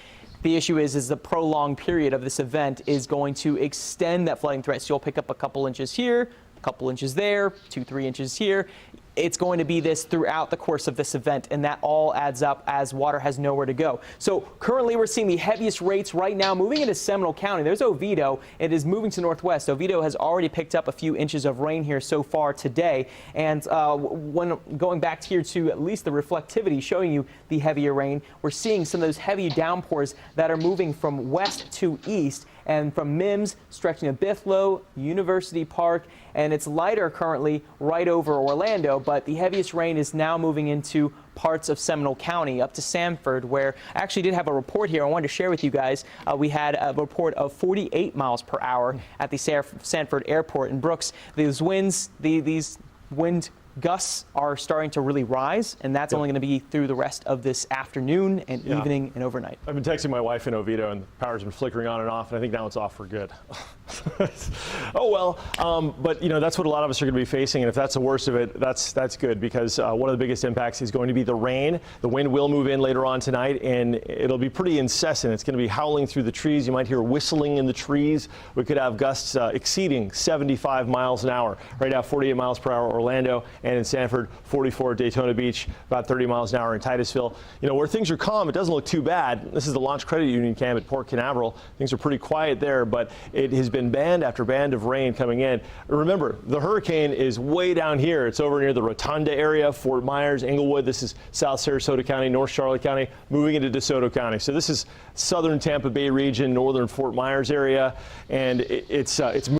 Speaker 12: The issue is the prolonged period of this event is going to extend that flooding threat. So you'll pick up a couple inches here, a couple inches there, 2-3 inches here. It's going to be this throughout the course of this event, and that all adds up as water has nowhere to go. So currently we're seeing the heaviest rates right now moving into Seminole County. There's Oviedo. It is moving to northwest. Oviedo has already picked up a few inches of rain here so far today. And when going back here to at least the reflectivity showing you the heavier rain, we're seeing some of those heavy downpours that are moving from west to east, and from Mims stretching to Bithlo, University Park, and it's lighter currently right over Orlando, but the heaviest rain is now moving into parts of Seminole County up to Sanford, where I actually did have a report here I wanted to share with you guys. We had a report of 48 miles per hour at the Sanford Airport in Brooks. These winds, these wind gusts are starting to really rise, and that's only going to be through the rest of this afternoon and evening and overnight.
Speaker 11: I've been texting my wife in Oviedo, and the power's been flickering on and off, and I think now it's off for good. Oh well, but you know, that's what a lot of us are going to be facing, and if that's the worst of it, that's good, because one of the biggest impacts is going to be the rain. The wind will move in later on tonight, and it'll be pretty incessant. It's going to be howling through the trees. You might hear whistling in the trees. We could have gusts exceeding 75 miles an hour. Right now, 48 miles per hour Orlando, and in Sanford, 44 at Daytona Beach, about 30 miles an hour in Titusville. You know, where things are calm, it doesn't look too bad. This is the Launch Credit Union camp at Port Canaveral. Things are pretty quiet there, but it has been band after band of rain coming in. Remember, the hurricane is way down here. It's over near the Rotunda area, Fort Myers, Englewood. This is South Sarasota County, North Charlotte County, moving into DeSoto County. So this is southern Tampa Bay region, northern Fort Myers area, and it's